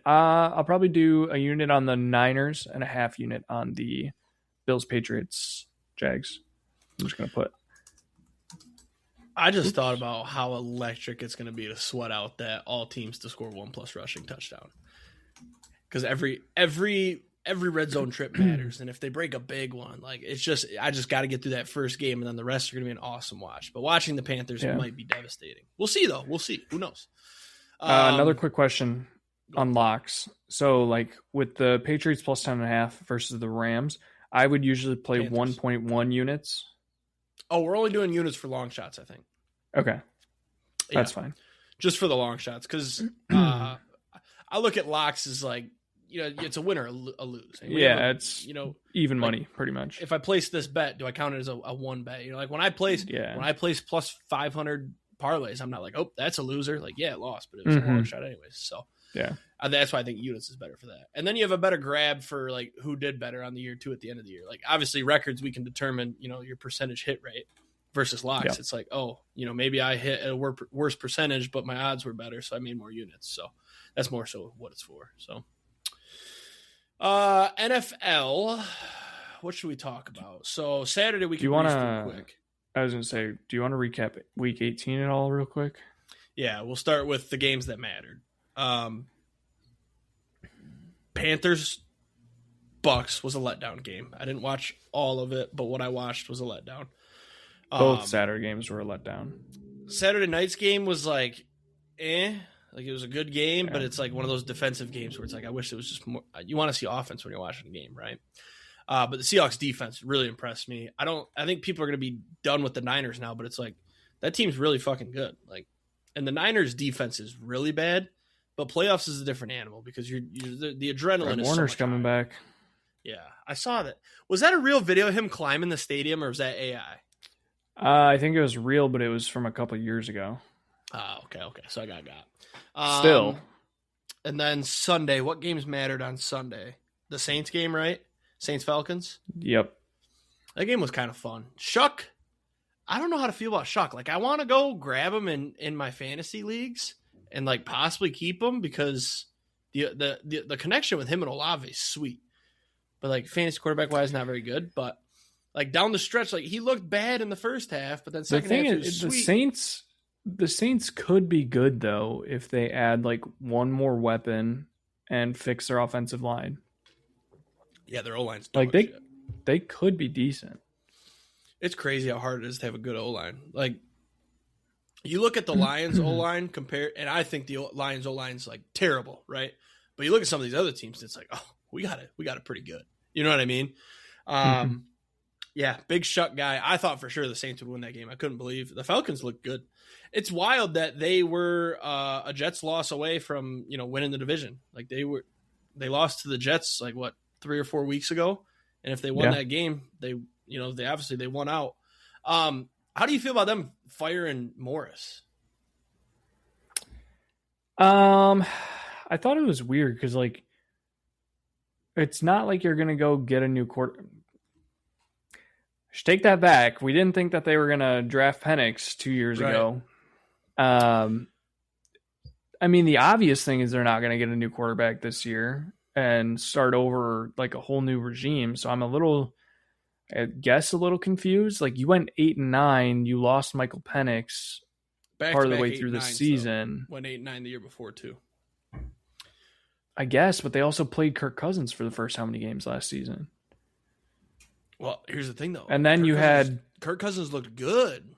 I'll probably do a unit on the Niners and a half unit on the Bills, Patriots, Jags. I'm just going to put. I just thought about how electric it's going to be to sweat out that all teams to score 1+ rushing touchdown. Because every red zone trip matters, and if they break a big one, like I just got to get through that first game, and then the rest are going to be an awesome watch. But watching the Panthers, it might be devastating. We'll see, though. We'll see. Who knows? Another quick question on locks. So, like with the Patriots plus 10.5 versus the Rams, I would usually play 1.1 units. Oh, we're only doing units for long shots, I think. Okay, that's fine. Just for the long shots, because I look at locks as like, it's a win or a lose. It's even money pretty much. If I place this bet, do I count it as a one bet? Like when I place plus 500 parlays, I'm not like, oh, that's a loser. Like, yeah, it lost, but it was a long shot anyways. So yeah, that's why I think units is better for that. And then you have a better grab for like who did better on the year too at the end of the year. Like obviously records, we can determine your percentage hit rate versus locks. Yeah. It's like, oh, maybe I hit a worse percentage, but my odds were better, so I made more units. So that's more so what it's for. So NFL, what should we talk about? So Saturday we can do quick. I was gonna say, do you want to recap week 18 at all real quick? Yeah, we'll start with the games that mattered. Panthers Bucks was a letdown game. I didn't watch all of it, but what I watched was a letdown. Both Saturday games were a letdown. Saturday night's game was like like it was a good game, but it's like one of those defensive games where it's like I wish it was just more. You want to see offense when you're watching a game, right? But the Seahawks defense really impressed me. I think people are going to be done with the Niners now, but it's like that team's really fucking good. Like, and the Niners defense is really bad, but playoffs is a different animal because the adrenaline is Warner's coming back. Yeah, I saw that. Was that a real video of him climbing the stadium, or was that AI? I think it was real, but it was from a couple of years ago. Oh, okay. So I got. Still. And then Sunday, what games mattered on Sunday? The Saints game, right? Saints Falcons. Yep. That game was kind of fun. Shuck, I don't know how to feel about Shuck. Like, I want to go grab him in my fantasy leagues and like possibly keep him because the connection with him and Olave is sweet. But like fantasy quarterback wise, not very good. But like down the stretch, like he looked bad in the first half, but then second half was sweet. The Saints could be good though if they add like one more weapon and fix their offensive line. Yeah, their O-line's like they could be decent. It's crazy how hard it is to have a good O-line. Like, you look at the Lions O-line and I think the Lions O-line's like terrible, right? But you look at some of these other teams, it's like, oh, we got it pretty good. You know what I mean? Yeah, big Shuck guy. I thought for sure the Saints would win that game. I couldn't believe the Falcons looked good. It's wild that they were a Jets loss away from winning the division. Like they lost to the Jets like 3 or 4 weeks ago, and if they won that game, they obviously they won out. How do you feel about them firing Morris? I thought it was weird because like it's not like you're gonna go get a new quarter. Take that back. We didn't think that they were gonna draft Penix 2 years ago. I mean, the obvious thing is they're not gonna get a new quarterback this year and start over like a whole new regime. So I'm a little confused. Like you went 8-9, you lost Michael Penix part of the way through the season. Went 8-9 the year before too. I guess, but they also played Kirk Cousins for the first how many games last season? Well, here's the thing though. And then Kirk Cousins looked good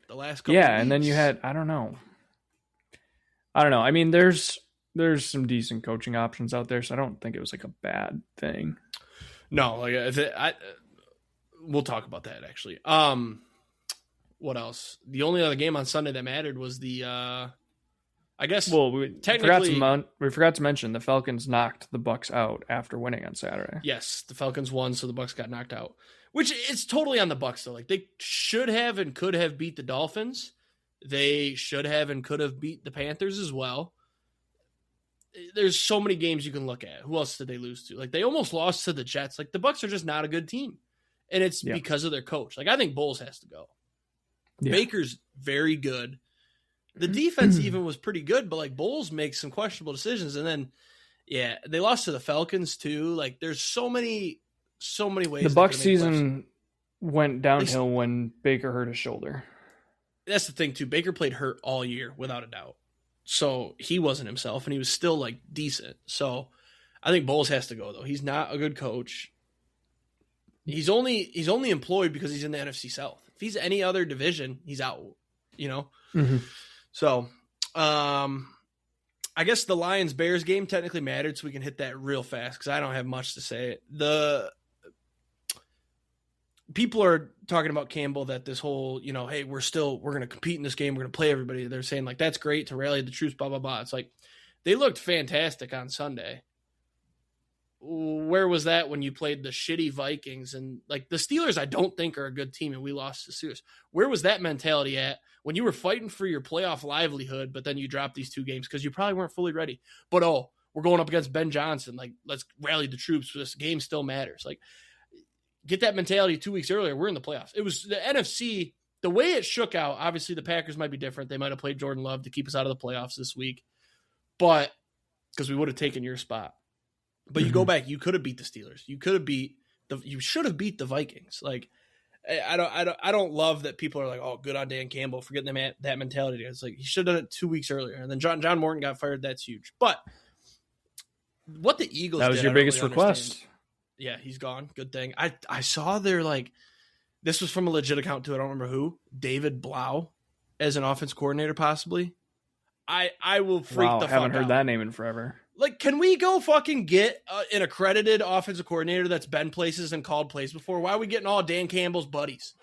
the last couple. Yeah, of weeks. And then you had I don't know. I mean, there's some decent coaching options out there, so I don't think it was like a bad thing. No, like we'll talk about that actually. What else? The only other game on Sunday that mattered was the I guess. Well, we forgot to mention the Falcons knocked the Bucs out after winning on Saturday. Yes, the Falcons won, so the Bucs got knocked out. Which it's totally on the Bucs though. Like they should have and could have beat the Dolphins. They should have and could have beat the Panthers as well. There's so many games you can look at. Who else did they lose to? Like they almost lost to the Jets. Like the Bucs are just not a good team, and it's because of their coach. Like I think Bowles has to go. Yeah. Baker's very good. The defense even was pretty good, but like Bowles makes some questionable decisions, and then they lost to the Falcons too. Like there's so many ways. The Bucs season went downhill when Baker hurt his shoulder. That's the thing too. Baker played hurt all year without a doubt. So he wasn't himself, and he was still like decent. So I think Bowles has to go though. He's not a good coach. He's only employed because he's in the NFC South. If he's any other division, he's out. So I guess the Lions-Bears game technically mattered, so we can hit that real fast because I don't have much to say. The people are talking about Campbell that this whole, hey, we're going to compete in this game. We're going to play everybody. They're saying like, that's great to rally the troops, blah, blah, blah. It's like, they looked fantastic on Sunday. Where was that when you played the shitty Vikings? And like the Steelers, I don't think are a good team, and we lost to the Steelers. Where was that mentality at when you were fighting for your playoff livelihood, but then you dropped these two games because you probably weren't fully ready? But, we're going up against Ben Johnson. Like, let's rally the troops. This game still matters. Like, get that mentality 2 weeks earlier. We're in the playoffs. It was the NFC. The way it shook out, obviously the Packers might be different. They might have played Jordan Love to keep us out of the playoffs this week, but because we would have taken your spot. But you go back, you could have beat the Steelers. You should have beat the Vikings. Like, I don't love that people are like, oh, good on Dan Campbell for getting that mentality. It's like he should have done it 2 weeks earlier. And then John Morton got fired. That's huge. But what the Eagles did, that was your biggest request. Yeah, he's gone. Good thing. I saw their this was from a legit account too. I don't remember who. David Blau as an offense coordinator, possibly. I will freak the fuck out. Haven't heard that name in forever. Like, can we go fucking get an accredited offensive coordinator that's been places and called plays before? Why are we getting all Dan Campbell's buddies?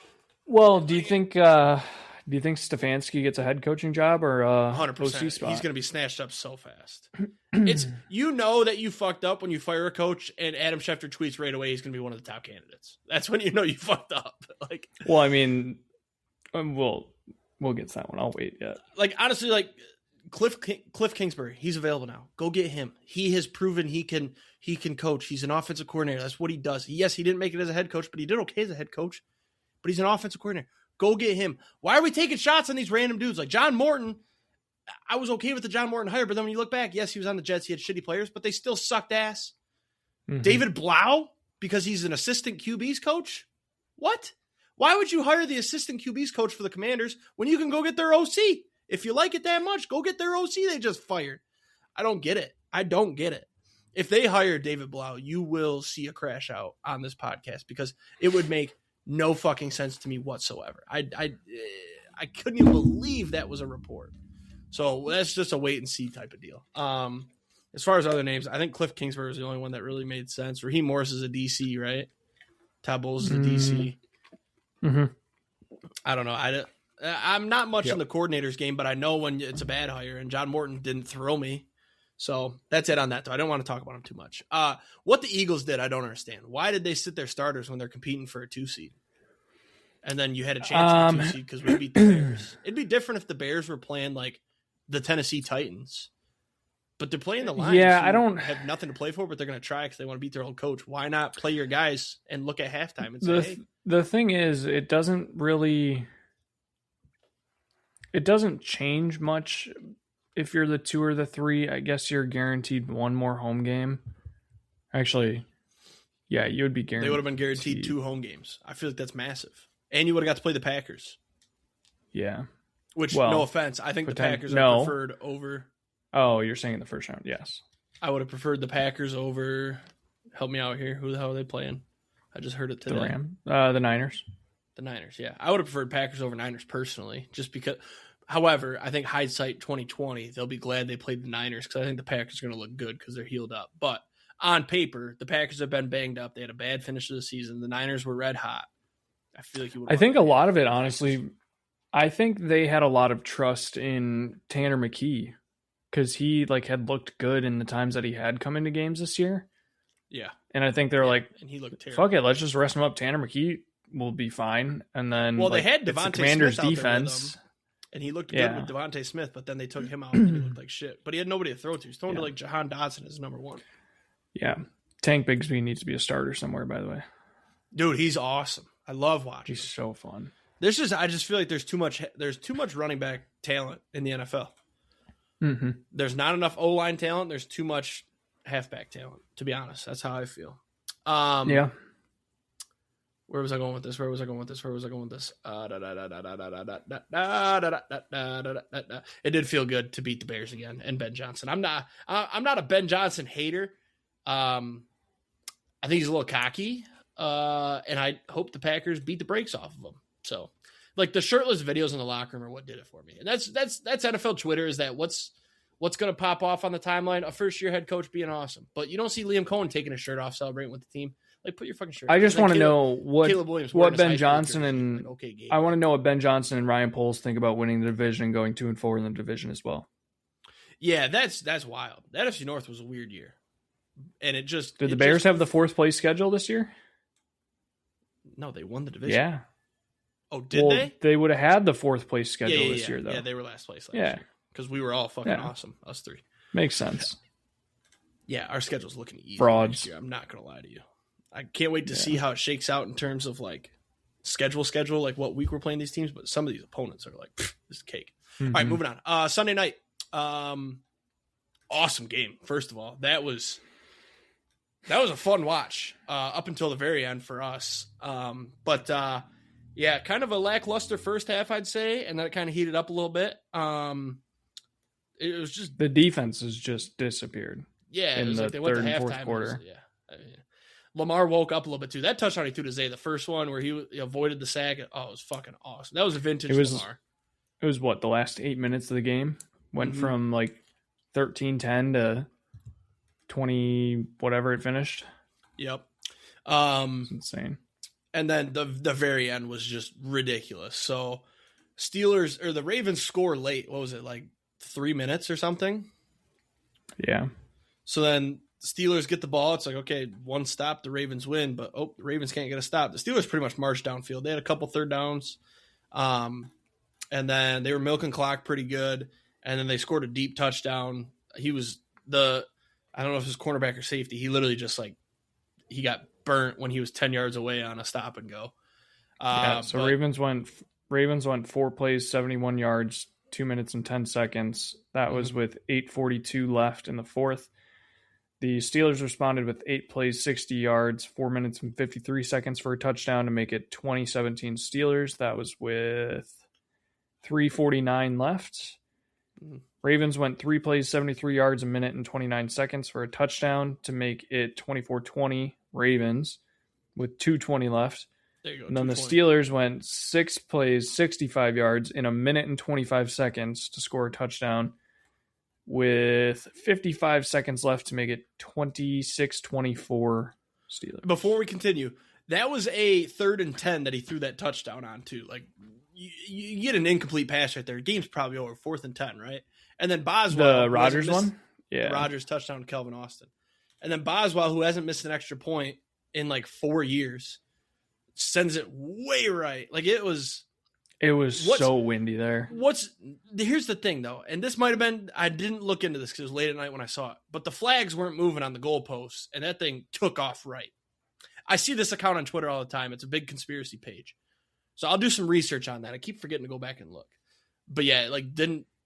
Well, do you think Stefanski gets a head coaching job or 100%? OC spot? He's going to be snatched up so fast. It's that you fucked up when you fire a coach, and Adam Schefter tweets right away he's going to be one of the top candidates. That's when you know you fucked up. Like, well, I mean, we'll get to that one. I'll wait yet. Like, honestly, like. Cliff Kingsbury, he's available now. Go get him. He has proven he can coach. He's an offensive coordinator. That's what he does. Yes, he didn't make it as a head coach, but he did okay as a head coach. But he's an offensive coordinator. Go get him. Why are we taking shots on these random dudes? Like John Morton, I was okay with the John Morton hire, but then when you look back, yes, he was on the Jets. He had shitty players, but they still sucked ass. Mm-hmm. David Blau, because he's an assistant QB's coach? What? Why would you hire the assistant QB's coach for the Commanders when you can go get their OC? If you like it that much, go get their OC they just fired. I don't get it. I don't get it. If they hire David Blau, you will see a crash out on this podcast because it would make no fucking sense to me whatsoever. I couldn't even believe that was a report. So that's just a wait and see type of deal. As far as other names, I think Cliff Kingsbury was the only one that really made sense. Raheem Morris is a DC, right? Todd Bowles is a DC. Mm-hmm. I don't know. I'm not much in the coordinators game, but I know when it's a bad hire, and John Morton didn't throw me. So that's it on that, though. I don't want to talk about him too much. What the Eagles did, I don't understand. Why did they sit their starters when they're competing for a 2 seed? And then you had a chance at a 2 seed because we beat the Bears. It'd be different if the Bears were playing like the Tennessee Titans. But they're playing the Lions. Yeah, I don't have nothing to play for, but they're going to try because they want to beat their old coach. Why not play your guys and look at halftime and say, hey. The thing is, it doesn't change much if you're the 2 or the 3. I guess you're guaranteed one more home game. Actually, yeah, you would be guaranteed. They would have been guaranteed 2 home games. I feel like that's massive. And you would have got to play the Packers. Yeah. Which, no offense, I think the Packers are preferred over. Oh, you're saying in the first round, yes. I would have preferred the Packers over. Help me out here. Who the hell are they playing? I just heard it today. The Niners. The Niners, yeah. I would have preferred Packers over Niners personally, just because. However, I think hindsight 2020, they'll be glad they played the Niners because I think the Packers are going to look good because they're healed up. But on paper, the Packers have been banged up. They had a bad finish to the season. The Niners were red hot. I feel like you would. I think a lot of it, honestly, I think they had a lot of trust in Tanner McKee because he had looked good in the times that he had come into games this year. Yeah. And I think they're and he looked terrible. Fuck it, let's just rest him up. Tanner McKee will be fine. And then they had Devontae Commanders Smith out defense. There with him, and he looked good with Devontae Smith, but then they took him out and he looked like shit. But he had nobody to throw to. He's throwing to Jahan Dotson as number 1. Yeah. Tank Bigsby needs to be a starter somewhere, by the way. Dude, he's awesome. I love watching He's so fun. I just feel like there's too much running back talent in the NFL. Mm-hmm. There's not enough O-line talent. There's too much halfback talent, to be honest. That's how I feel. Yeah. Where was I going with this? It did feel good to beat the Bears again and Ben Johnson. I'm not a Ben Johnson hater. I think he's a little cocky. And I hope the Packers beat the brakes off of him. So, the shirtless videos in the locker room are what did it for me. And that's NFL Twitter. Is that what's going to pop off on the timeline? A first-year head coach being awesome, but you don't see Liam Cohen taking his shirt off celebrating with the team. Put your fucking shirt. I just want to know what Ben Johnson I want to know what Ben Johnson and Ryan Poles think about winning the division and going 2-4 in the division as well. Yeah, that's wild. That NFC North was a weird year, and it just did the Bears have the 4th place schedule this year? No, they won the division. Yeah. Oh, did they? They would have had the 4th place schedule this year, though. Yeah, they were last place last year. Because we were all fucking awesome, us 3. Makes sense. Yeah, our schedule's looking easy Frauds. next year. I'm not going to lie to you. I can't wait to see how it shakes out in terms of, schedule, what week we're playing these teams, but some of these opponents are this is cake. Mm-hmm. All right, moving on. Sunday night. Awesome game, first of all. That was a fun watch up until the very end for us. But kind of a lackluster first half, I'd say, and then it kind of heated up a little bit. It was just the defense has just disappeared. Yeah, in the they went third to and halftime. fourth quarter. Lamar woke up a little bit too. That touchdown he threw to Zay, the first one where he avoided the sack. Oh, it was fucking awesome. That was a vintage Lamar. It was the last 8 minutes of the game went from 13-10 to 20 whatever it finished. Yep. It's insane. And then the very end was just ridiculous. So the Ravens score late. What was it, 3 minutes or something? Yeah. So then Steelers get the ball. It's okay, one stop, the Ravens win, but the Ravens can't get a stop. The Steelers pretty much marched downfield. They had a couple third downs. And then they were milking clock pretty good. And then they scored a deep touchdown. He was I don't know if it was cornerback or safety. He literally just he got burnt when he was 10 yards away on a stop and go. Ravens went Ravens went 4 plays, 71 yards, 2 minutes and 10 seconds. That was with 8:42 left in the fourth. The Steelers responded with 8 plays, 60 yards, 4 minutes and 53 seconds for a touchdown to make it 2017 Steelers. That was with 3:49 left. Ravens went 3 plays, 73 yards, a minute and 29 seconds for a touchdown to make it 24-20 Ravens with 2:20 left. There you go. And then the Steelers went 6 plays, 65 yards in a minute and 25 seconds to score a touchdown with 55 seconds left to make it 26-24 Steelers. Before we continue, that was a 3rd and 10 that he threw that touchdown on too. Like you get an incomplete pass right there. Game's probably over. 4th and 10, right? And then Boswell, the Rodgers one, yeah, Rodgers touchdown to Kelvin Austin, and then Boswell, who hasn't missed an extra point in like 4 years, sends it way right. Like it was so windy there. Here's the thing though, and this might have been, I didn't look into this because it was late at night when I saw it, but the flags weren't moving on the goalposts, and that thing took off right. I see this account on Twitter all the time. It's a big conspiracy page, so I'll do some research on that. I keep forgetting to go back and look, but yeah, like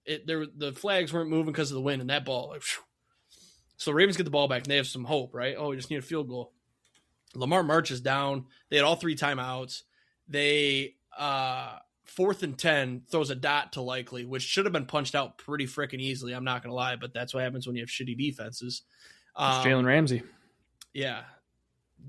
the flags weren't moving because of the wind, and that ball, like, whew. So the Ravens get the ball back, and they have some hope, right? Oh, we just need a field goal. Lamar marches down. They had all 3 timeouts. They 4th and 10 throws a dot to Likely, which should have been punched out pretty freaking easily. I'm not gonna lie, but that's what happens when you have shitty defenses. Jalen Ramsey, yeah,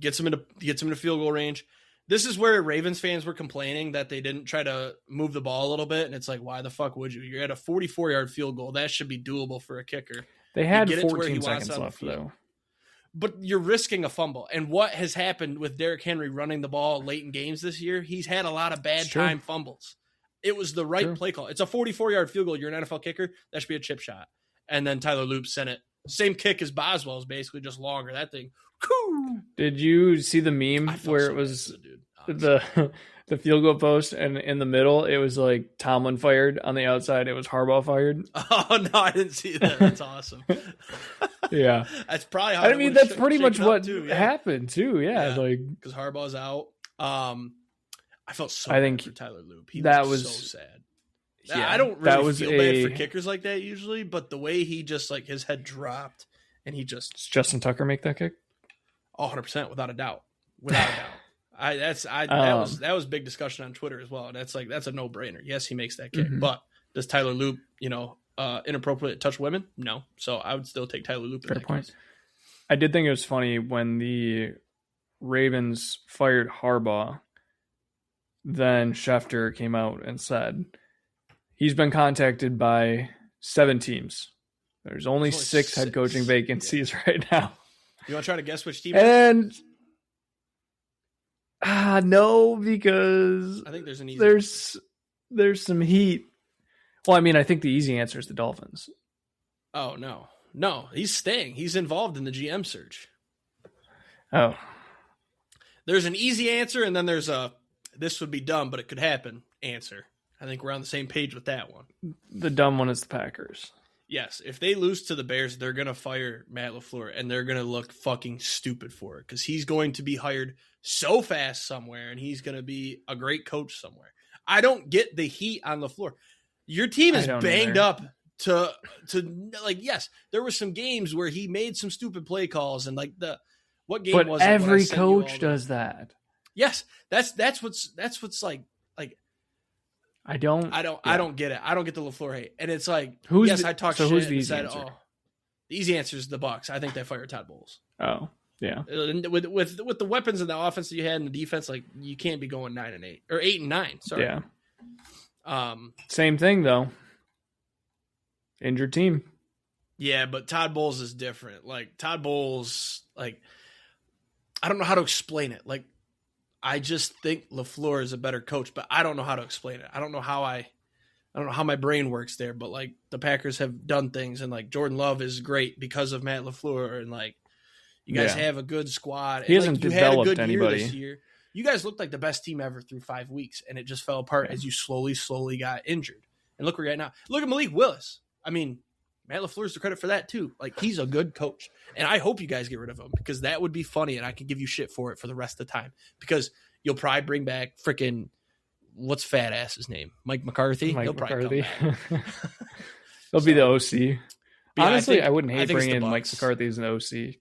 gets him into field goal range. This is where Ravens fans were complaining that they didn't try to move the ball a little bit, and it's like, why the fuck would you? You're at a 44-yard field goal. That should be doable for a kicker. They had 14 seconds left though. But you're risking a fumble. And what has happened with Derrick Henry running the ball late in games this year, he's had a lot of bad time fumbles. It was the right play call. It's a 44-yard field goal. You're an NFL kicker. That should be a chip shot. And then Tyler Loop sent it. Same kick as Boswell's, basically, just longer. That thing. Whoo! Did you see the meme where it was the field goal post, and in the middle, it was like Tomlin fired. On the outside, it was Harbaugh fired. Oh, no, I didn't see that. That's awesome. Yeah. That's probably how that's pretty much what happened, too. Yeah. Like, because Harbaugh's out. I felt so bad for Tyler Loop. He was so sad. Yeah, I don't really feel bad for kickers like that usually, but the way he just, like, his head dropped and he just... Does Justin Tucker make that kick? 100%, without a doubt. Without a doubt. That was big discussion on Twitter as well. And that's a no-brainer. Yes, he makes that kick, but does Tyler Loop, inappropriate touch women? No. So I would still take Tyler Loop. Fair point. I did think it was funny when the Ravens fired Harbaugh. Then Schefter came out and said he's been contacted by 7 teams. There's only 6 head coaching vacancies right now. You want to try to guess which team? And no, because I think there's an easy. There's some heat. Well, I mean, I think the easy answer is the Dolphins. Oh no, he's staying. He's involved in the GM search. Oh, there's an easy answer, and then there's a this would be dumb, but it could happen answer. I think we're on the same page with that one. The dumb one is the Packers. Yes, if they lose to the Bears, they're going to fire Matt LaFleur, and they're going to look fucking stupid for it because he's going to be hired so fast somewhere, and he's going to be a great coach somewhere. I don't get the heat on LaFleur. Your team is banged up to like, yes, there were some games where he made some stupid play calls, and like what game was it? But every coach does that. Yes, that's what's like. I don't get it. I don't get the LaFleur hate. And it's like, I talked shit and said, the easy answer is the Bucs. I think they fired Todd Bowles. Oh, yeah. And with the weapons and the offense that you had in the defense, like you can't be going 9-8 or 8-9. Sorry. Yeah. Same thing though. Injured team. Yeah, but Todd Bowles is different. Like Todd Bowles, like I don't know how to explain it. Like I just think LaFleur is a better coach, but I don't know how to explain it. I don't know how my brain works there, but like the Packers have done things, and like Jordan Love is great because of Matt LaFleur, and like you guys have a good squad. He hasn't developed anybody. Year this year. You guys looked like the best team ever through 5 weeks, and it just fell apart as you slowly got injured. And look where you're at now. Look at Malik Willis. I mean, Matt LaFleur's the credit for that too. Like he's a good coach, and I hope you guys get rid of him because that would be funny, and I can give you shit for it for the rest of the time because you'll probably bring back freaking what's fat ass's name? Mike McCarthy. Mike He'll McCarthy. probably come back. He'll be the OC. Yeah, Honestly, I wouldn't I hate think it's bringing the in Mike Bucks. McCarthy as an OC.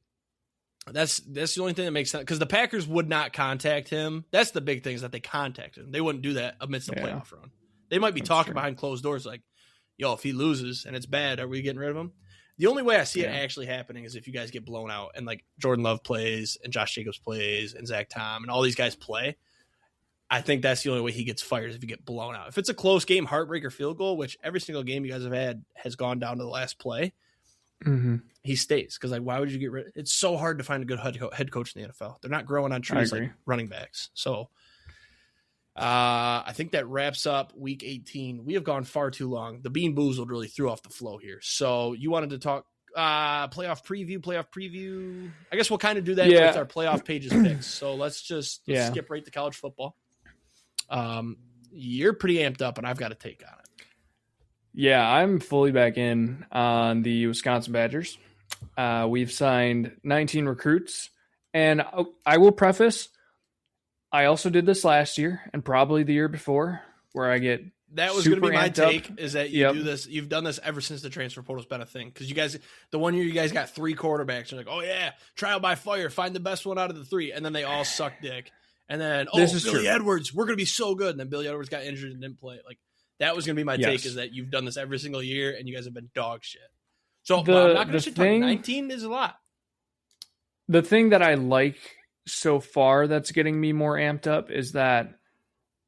That's the only thing that makes sense, because the Packers would not contact him. That's the big thing, is that they contacted him. They wouldn't do that amidst the playoff run. They might be talking behind closed doors like, yo, if he loses and it's bad, are we getting rid of him? The only way I see it actually happening is if you guys get blown out and like Jordan Love plays and Josh Jacobs plays and Zach Tom and all these guys play. I think that's the only way he gets fired, is if you get blown out. If it's a close game, heartbreaker field goal, which every single game you guys have had has gone down to the last play, he stays. Because, like, why would you get rid? It's so hard to find a good head coach in the NFL. They're not growing on trees like running backs. So I think that wraps up week 18. We have gone far too long. The Bean Boozled really threw off the flow here. So you wanted to talk playoff preview. I guess we'll kind of do that with our playoff pages picks. So let's skip right to college football. You're pretty amped up, and I've got a take on it. Yeah, I'm fully back in on the Wisconsin Badgers. We've signed 19 recruits, and I will preface, I also did this last year and probably the year before, where I get that was going to be my take up. Is that you do this. You've done this ever since the transfer portal's been a thing. Because you guys, the one year you guys got 3 quarterbacks. You're like, oh yeah, trial by fire, find the best one out of the 3, and then they all suck dick. And then Billy Edwards, we're going to be so good. And then Billy Edwards got injured and didn't play. Like, that was going to be my take, is that you've done this every single year and you guys have been dog shit. So I'm not going to shit talk. 19 is a lot. The thing that I like so far that's getting me more amped up is that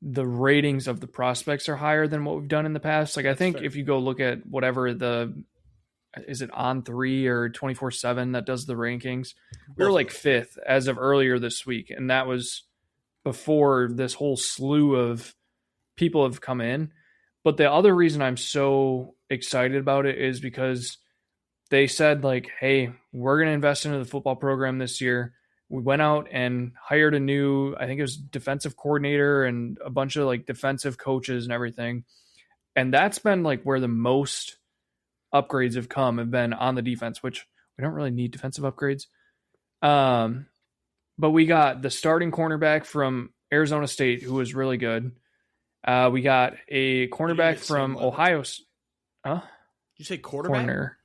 the ratings of the prospects are higher than what we've done in the past. Like, I think if you go look at whatever is it On3 or 24/7 that does the rankings, we were like 5th as of earlier this week. And that was before this whole slew of people have come in. But the other reason I'm so excited about it is because they said, like, hey, we're going to invest into the football program this year. We went out and hired a new, I think it was defensive coordinator and a bunch of like defensive coaches and everything. And that's been like where the most upgrades have been on the defense, which we don't really need defensive upgrades. But we got the starting cornerback from Arizona State, who was really good. We got a cornerback from Ohio. Did you say quarterback? Corner.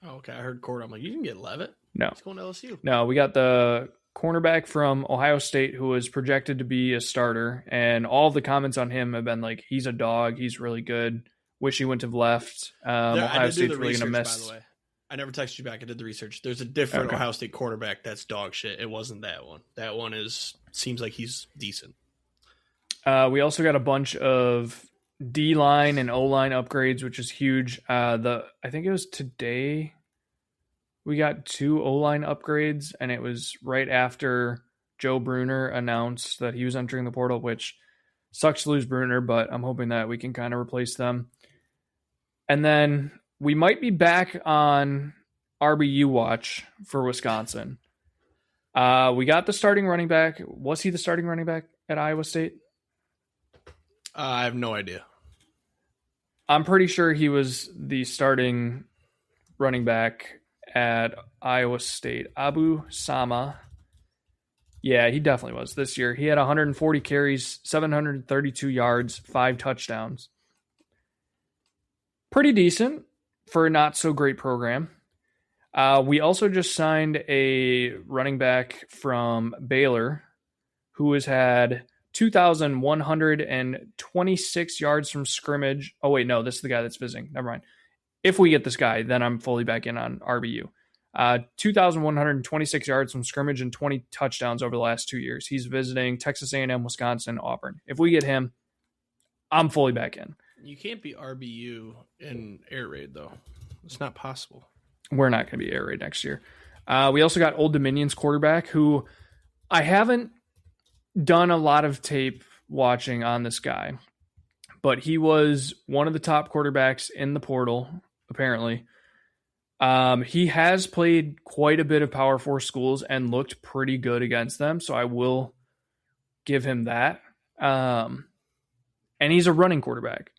Oh, okay. I heard quarter. I'm like, you can get Levitt. No. He's going to LSU. No, we got the cornerback from Ohio State who was projected to be a starter. And all of the comments on him have been like, he's a dog. He's really good. Wish he wouldn't have left. Ohio State's really going to miss. By the way, I never texted you back. I did the research. There's a different Ohio State quarterback that's dog shit. It wasn't that one. That one seems like he's decent. We also got a bunch of D-line and O-line upgrades, which is huge. I think it was today we got 2 O-line upgrades, and it was right after Joe Bruner announced that he was entering the portal, which sucks to lose Bruner, but I'm hoping that we can kind of replace them. And then we might be back on RBU watch for Wisconsin. We got the starting running back. Was he the starting running back at Iowa State? I have no idea. I'm pretty sure he was the starting running back at Iowa State. Abu Sama. Yeah, he definitely was this year. He had 140 carries, 732 yards, 5 touchdowns. Pretty decent for a not so great program. We also just signed a running back from Baylor who has had 2,126 yards from scrimmage. Oh, wait, no, this is the guy that's visiting. Never mind. If we get this guy, then I'm fully back in on RBU. 2,126 yards from scrimmage and 20 touchdowns over the last 2 years. He's visiting Texas A&M, Wisconsin, Auburn. If we get him, I'm fully back in. You can't be RBU in air raid, though. It's not possible. We're not going to be air raid next year. We also got Old Dominion's quarterback, who I haven't done a lot of tape watching on this guy, but he was one of the top quarterbacks in the portal, apparently. He has played quite a bit of Power 4 schools and looked pretty good against them, so I will give him that. And he's a running quarterback.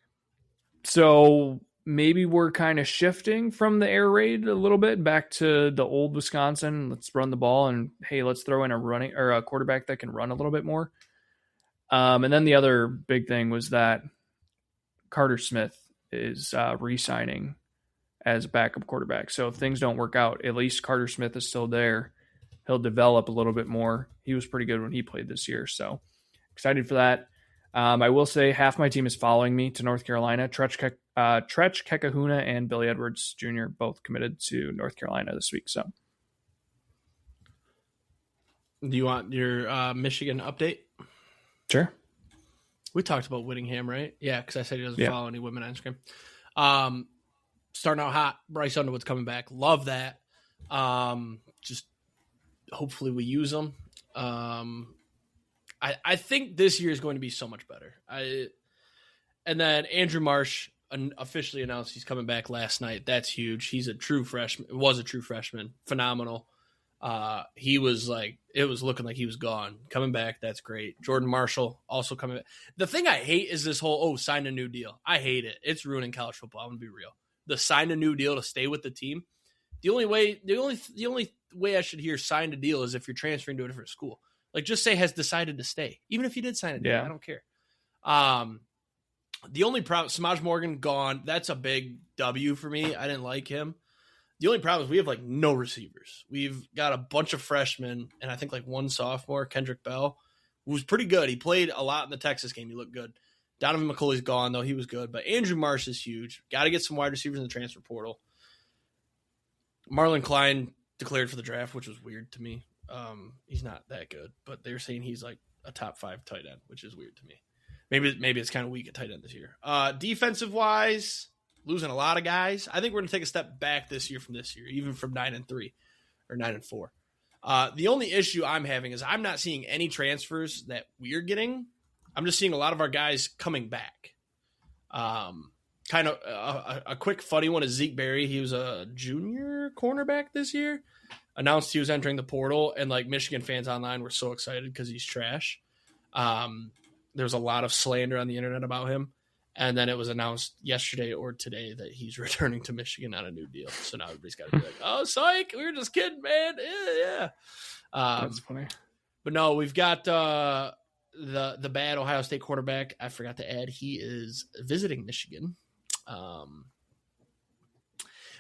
So maybe we're kind of shifting from the air raid a little bit back to the old Wisconsin. Let's run the ball and, hey, let's throw in a quarterback that can run a little bit more. And then the other big thing was that Carter Smith is re-signing as a backup quarterback. So if things don't work out, at least Carter Smith is still there. He'll develop a little bit more. He was pretty good when he played this year. So excited for that. I will say half my team is following me to North Carolina. Tretch Kekahuna and Billy Edwards Jr. both committed to North Carolina this week. So, do you want your Michigan update? Sure. We talked about Whittingham, right? Yeah, because I said he doesn't follow any women on Instagram. Starting out hot. Bryce Underwood's coming back. Love that. Just hopefully we use him. I think this year is going to be so much better. And then Andrew Marsh officially announced he's coming back last night. That's huge. He's a true freshman. Was a true freshman. Phenomenal. He was like, it was looking like he was gone. Coming back, that's great. Jordan Marshall also coming back. The thing I hate is this whole, sign a new deal. I hate it. It's ruining college football. I'm gonna be real. The sign a new deal to stay with the team. The only way I should hear sign a deal is if you're transferring to a different school. Like, just say has decided to stay. Even if you did sign a deal, I don't care. The only problem, Samaj Morgan gone. That's a big W for me. I didn't like him. The only problem is we have like no receivers. We've got a bunch of freshmen and I think like one sophomore, Kendrick Bell, who was pretty good. He played a lot in the Texas game. He looked good. Donovan McCulley's gone, though. He was good. But Andrew Marsh is huge. Got to get some wide receivers in the transfer portal. Marlon Klein declared for the draft, which was weird to me. He's not that good, but they're saying he's like a top 5 tight end, which is weird to me. Maybe it's kind of weak at tight end this year. Defensive wise, losing a lot of guys. I think we're going to take a step back this year from this year, even from 9-3 or 9-4. The only issue I'm having is I'm not seeing any transfers that we're getting. I'm just seeing a lot of our guys coming back. Kind of a quick funny one is Zeke Berry. He was a junior cornerback this year. Announced he was entering the portal, and like Michigan fans online were so excited because he's trash. There's a lot of slander on the internet about him. And then it was announced yesterday or today that he's returning to Michigan on a new deal. So now everybody's got to be like, oh, psych, we were just kidding, man. Yeah. That's funny. But no, we've got the bad Ohio State quarterback. I forgot to add he is visiting Michigan,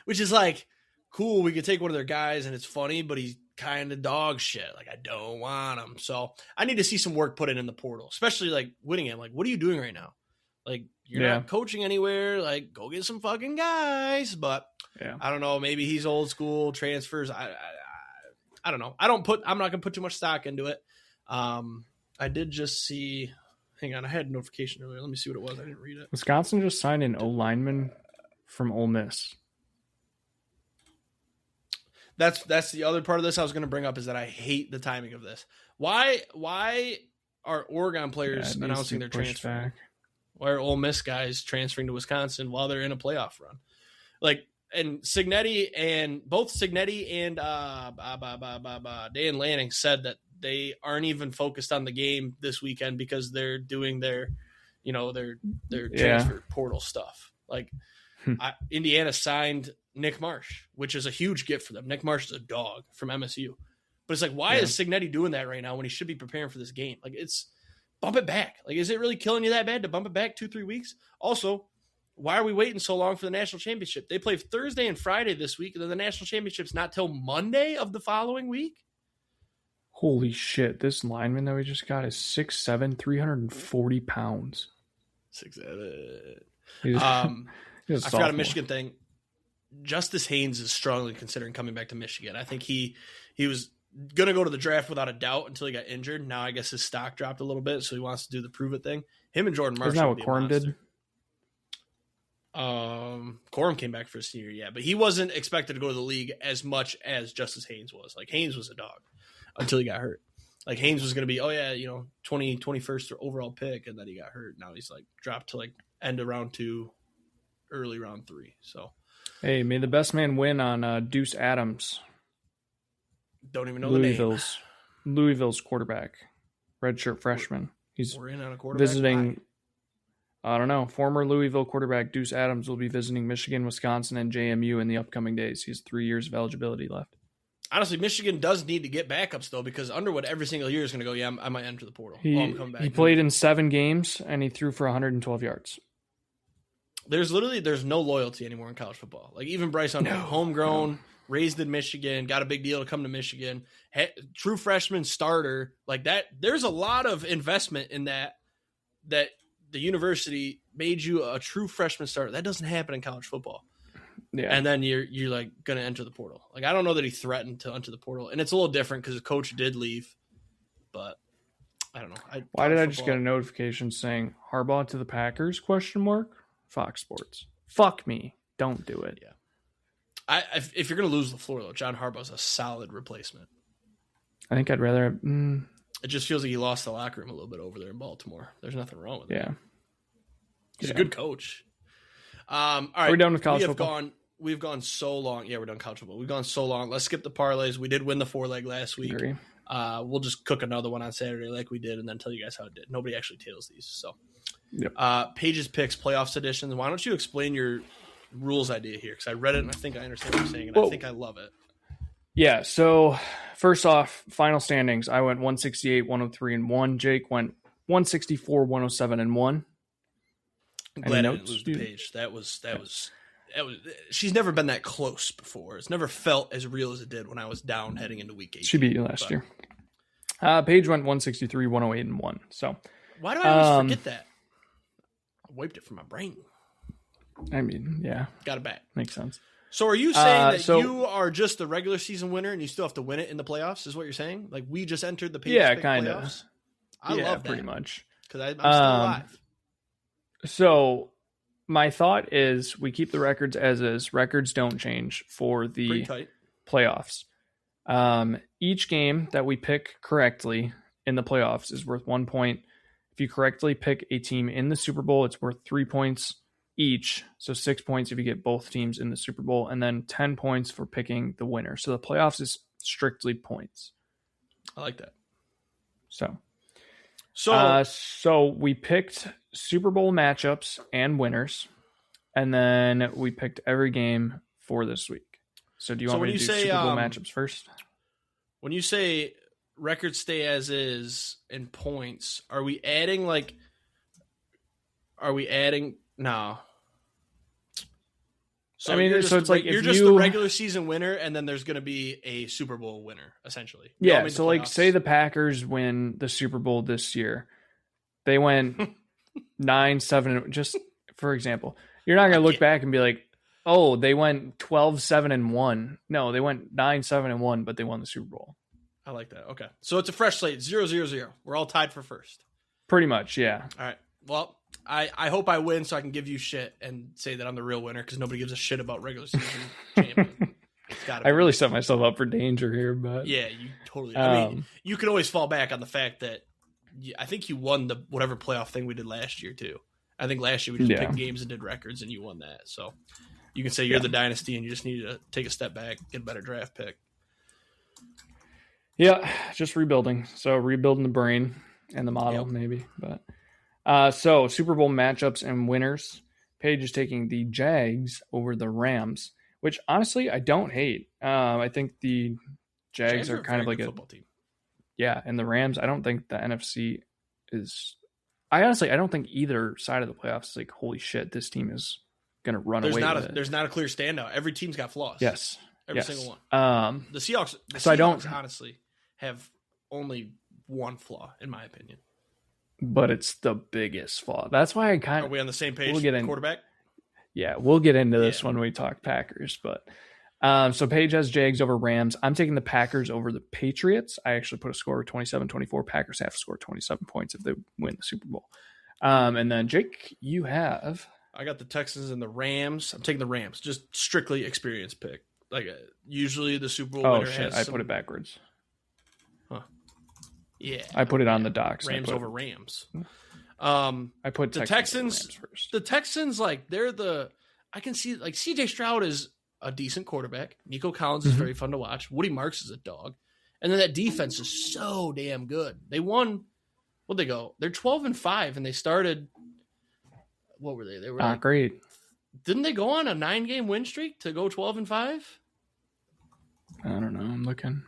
which is like cool. We could take one of their guys and it's funny, but he's kind of dog shit. Like, I don't want him. So I need to see some work put in the portal, especially like Whittingham. Like, what are you doing right now? Like, you're not coaching anywhere. Like, go get some fucking guys. But I don't know. Maybe he's old school transfers. I don't know. I'm not gonna put too much stock into it. I did just see. Hang on, I had a notification earlier. Let me see what it was. I didn't read it. Wisconsin just signed an O lineman from Ole Miss. That's the other part of this I was going to bring up is that I hate the timing of this. Why are Oregon players announcing their transfer? Why are Ole Miss guys transferring to Wisconsin while they're in a playoff run? Like, and Cignetti and Dan Lanning said that they aren't even focused on the game this weekend because they're doing their transfer portal stuff. Like, Indiana signed Nick Marsh, which is a huge gift for them. Nick Marsh is a dog from MSU. But it's like, why is Cignetti doing that right now when he should be preparing for this game? Like, it's bump it back. Like, is it really killing you that bad to bump it back 2-3 weeks? Also, why are we waiting so long for the national championship? They play Thursday and Friday this week, and then the national championship's not till Monday of the following week. Holy shit. This lineman that we just got is 6'7", 340 pounds. 6'7". I forgot a Michigan thing. Justice Haynes is strongly considering coming back to Michigan. I think he was going to go to the draft without a doubt until he got injured. Now I guess his stock dropped a little bit, so he wants to do the prove it thing. Him and Jordan Marshall. Isn't that what Corum did? Corum came back for his senior, but he wasn't expected to go to the league as much as Justice Haynes was. Like, Haynes was a dog until he got hurt. Like, Haynes was going to be, 21st overall pick, and then he got hurt. Now he's like dropped to like end of round 2, early round 3. So, hey, may the best man win on Deuce Adams. Don't even know the name. Louisville's quarterback, redshirt freshman. We're in on a quarterback visiting. I don't know. Former Louisville quarterback Deuce Adams will be visiting Michigan, Wisconsin, and JMU in the upcoming days. He has 3 years of eligibility left. Honestly, Michigan does need to get backups though, because Underwood every single year is going to go, yeah, I might enter the portal. I'm coming back. He played in 7 games and he threw for 112 yards. There's no loyalty anymore in college football. Like even Bryce Underwood, homegrown, raised in Michigan, got a big deal to come to Michigan, true freshman starter like that. There's a lot of investment in that the university made you a true freshman starter. That doesn't happen in college football. Yeah. And then you're like going to enter the portal. Like, I don't know that he threatened to enter the portal, and it's a little different because the coach did leave, but I don't know. Why did I just get a notification saying Harbaugh to the Packers ? Fox Sports. Fuck me. Don't do it. Yeah. If you're going to lose LaFleur, though, John Harbaugh's a solid replacement. I think I'd rather. It just feels like he lost the locker room a little bit over there in Baltimore. There's nothing wrong with it. Yeah. He's a good coach. All right. Are we done with college football? We've gone so long. Yeah, we're done college football. We've gone so long. Let's skip the parlays. We did win the 4-leg last week. Agree. We'll just cook another one on Saturday like we did and then tell you guys how it did. Nobody actually tails these. So, Paige's Picks Playoffs Edition. Why don't you explain your rules idea here? Because I read it and I think I understand what you're saying, and I think I love it. Yeah, so first off, final standings. I went 168, 103, and 1. Jake went 164, 107, and 1. I'm glad I didn't lose to Paige. That was she's never been that close before. It's never felt as real as it did when I was down heading into week 8. She beat you last year. Paige went 163, 108, and 1. So why do I always forget that? I wiped it from my brain. I mean, yeah. Got it back. Makes sense. So are you saying that you are just the regular season winner and you still have to win it in the playoffs? Is what you're saying? Like we just entered the Paige kind playoffs? of. I love that. Pretty much. Because I'm still alive. So my thought is we keep the records as is. Records don't change for the playoffs. Each game that we pick correctly in the playoffs is worth 1 point. If you correctly pick a team in the Super Bowl, it's worth 3 points each. So 6 points if you get both teams in the Super Bowl, and then 10 points for picking the winner. So the playoffs is strictly points. I like that. So we picked Super Bowl matchups and winners, and then we picked every game for this week. So do you want me to do Super Bowl matchups first? When you say records stay as is in points, are we adding no. So it's like you're just the regular season winner, and then there's going to be a Super Bowl winner, essentially. Yeah, so like say the Packers win the Super Bowl this year. They went 9-7, just for example. You're not going to look back and be like, oh, they went 12-7-1. No, they went 9-7-1, but they won the Super Bowl. I like that. Okay. So it's a fresh slate, 0-0-0. We're all tied for first. Pretty much, yeah. All right. Well, I hope I win so I can give you shit and say that I'm the real winner because nobody gives a shit about regular season champion. I really set myself up for danger here, but yeah, you totally. I mean, you can always fall back on the fact that I think you won the whatever playoff thing we did last year too. I think last year we just picked games and did records, and you won that. So you can say you're the dynasty, and you just need to take a step back, get a better draft pick. Yeah, just rebuilding. So rebuilding the brain and the model, maybe, but. So Super Bowl matchups and winners. Paige is taking the Jags over the Rams, which honestly I don't hate. I think the Jags are kind of like a football team. Yeah, and the Rams, I don't think the NFC is. I don't think either side of the playoffs is like, holy shit, this team is going to run away with it. There's not a clear standout. Every team's got flaws. Yes. Every single one. The Seahawks honestly have only one flaw, in my opinion. But it's the biggest flaw. That's why I kind of... Are we on the same page? We'll get in, quarterback? Yeah, we'll get into this when we talk Packers. But so Paige has Jags over Rams. I'm taking the Packers over the Patriots. I actually put a score of 27-24. Packers have to score 27 points if they win the Super Bowl. And then, Jake, you have... I got the Texans and the Rams. I'm taking the Rams. Just strictly experience pick. Like, usually the Super Bowl winner has I put it backwards. Yeah, I put it on the docs. Rams over Rams. I put the Texans first. The Texans, like I can see like CJ Stroud is a decent quarterback. Nico Collins is very fun to watch. Woody Marks is a dog, and then that defense is so damn good. They won. What'd they go? They're 12-5, and they started. What were they? They were not great. Didn't they go on a 9-game win streak to go 12-5? I don't know. I'm looking.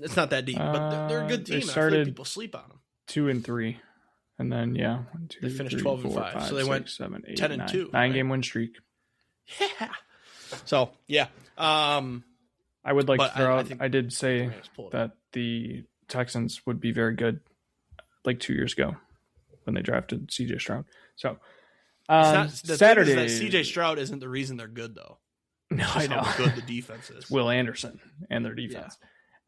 It's not that deep, but they're a good team. They And I feel like started people sleep on them. 2-3, and then 1, 2, They finished 3, 12 and 4, 5, 5, so they 6, went 7, 8, 10 and 9. 2, 9-game win streak. Yeah. So yeah. I would like to throw out. I did say pull it. that the Texans would be very good, like 2 years ago, when they drafted C.J. Stroud. So Saturday, that C.J. Stroud isn't the reason they're good, though. No, I know how good the defense is. It's Will Anderson and their defense.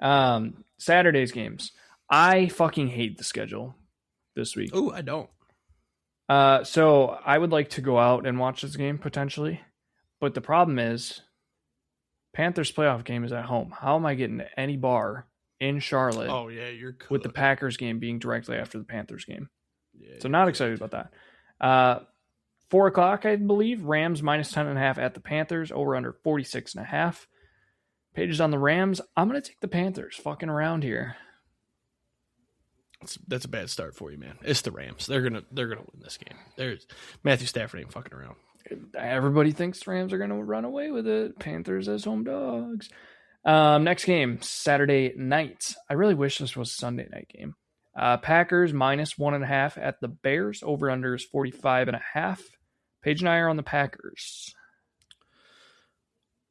Yeah. Saturday's games. I fucking hate the schedule this week. Oh, I don't. So I would like to go out and watch this game potentially, but the problem is Panthers playoff game is at home. How am I getting to any bar in Charlotte? Oh yeah, you're cooked. With the Packers game being directly after the Panthers game. Yeah, so not excited about that. 4 o'clock, I believe. Rams minus 10.5 at the Panthers. Over under 46.5. Paige is on the Rams. I'm gonna take the Panthers. Fucking around here. That's a bad start for you, man. It's the Rams. They're gonna win this game. There's Matthew Stafford ain't fucking around. Everybody thinks the Rams are gonna run away with it. Panthers as home dogs. Next game, Saturday night. I really wish this was a Sunday night game. Packers minus 1.5 at the Bears. Over under is 45.5. Paige and I are on the Packers.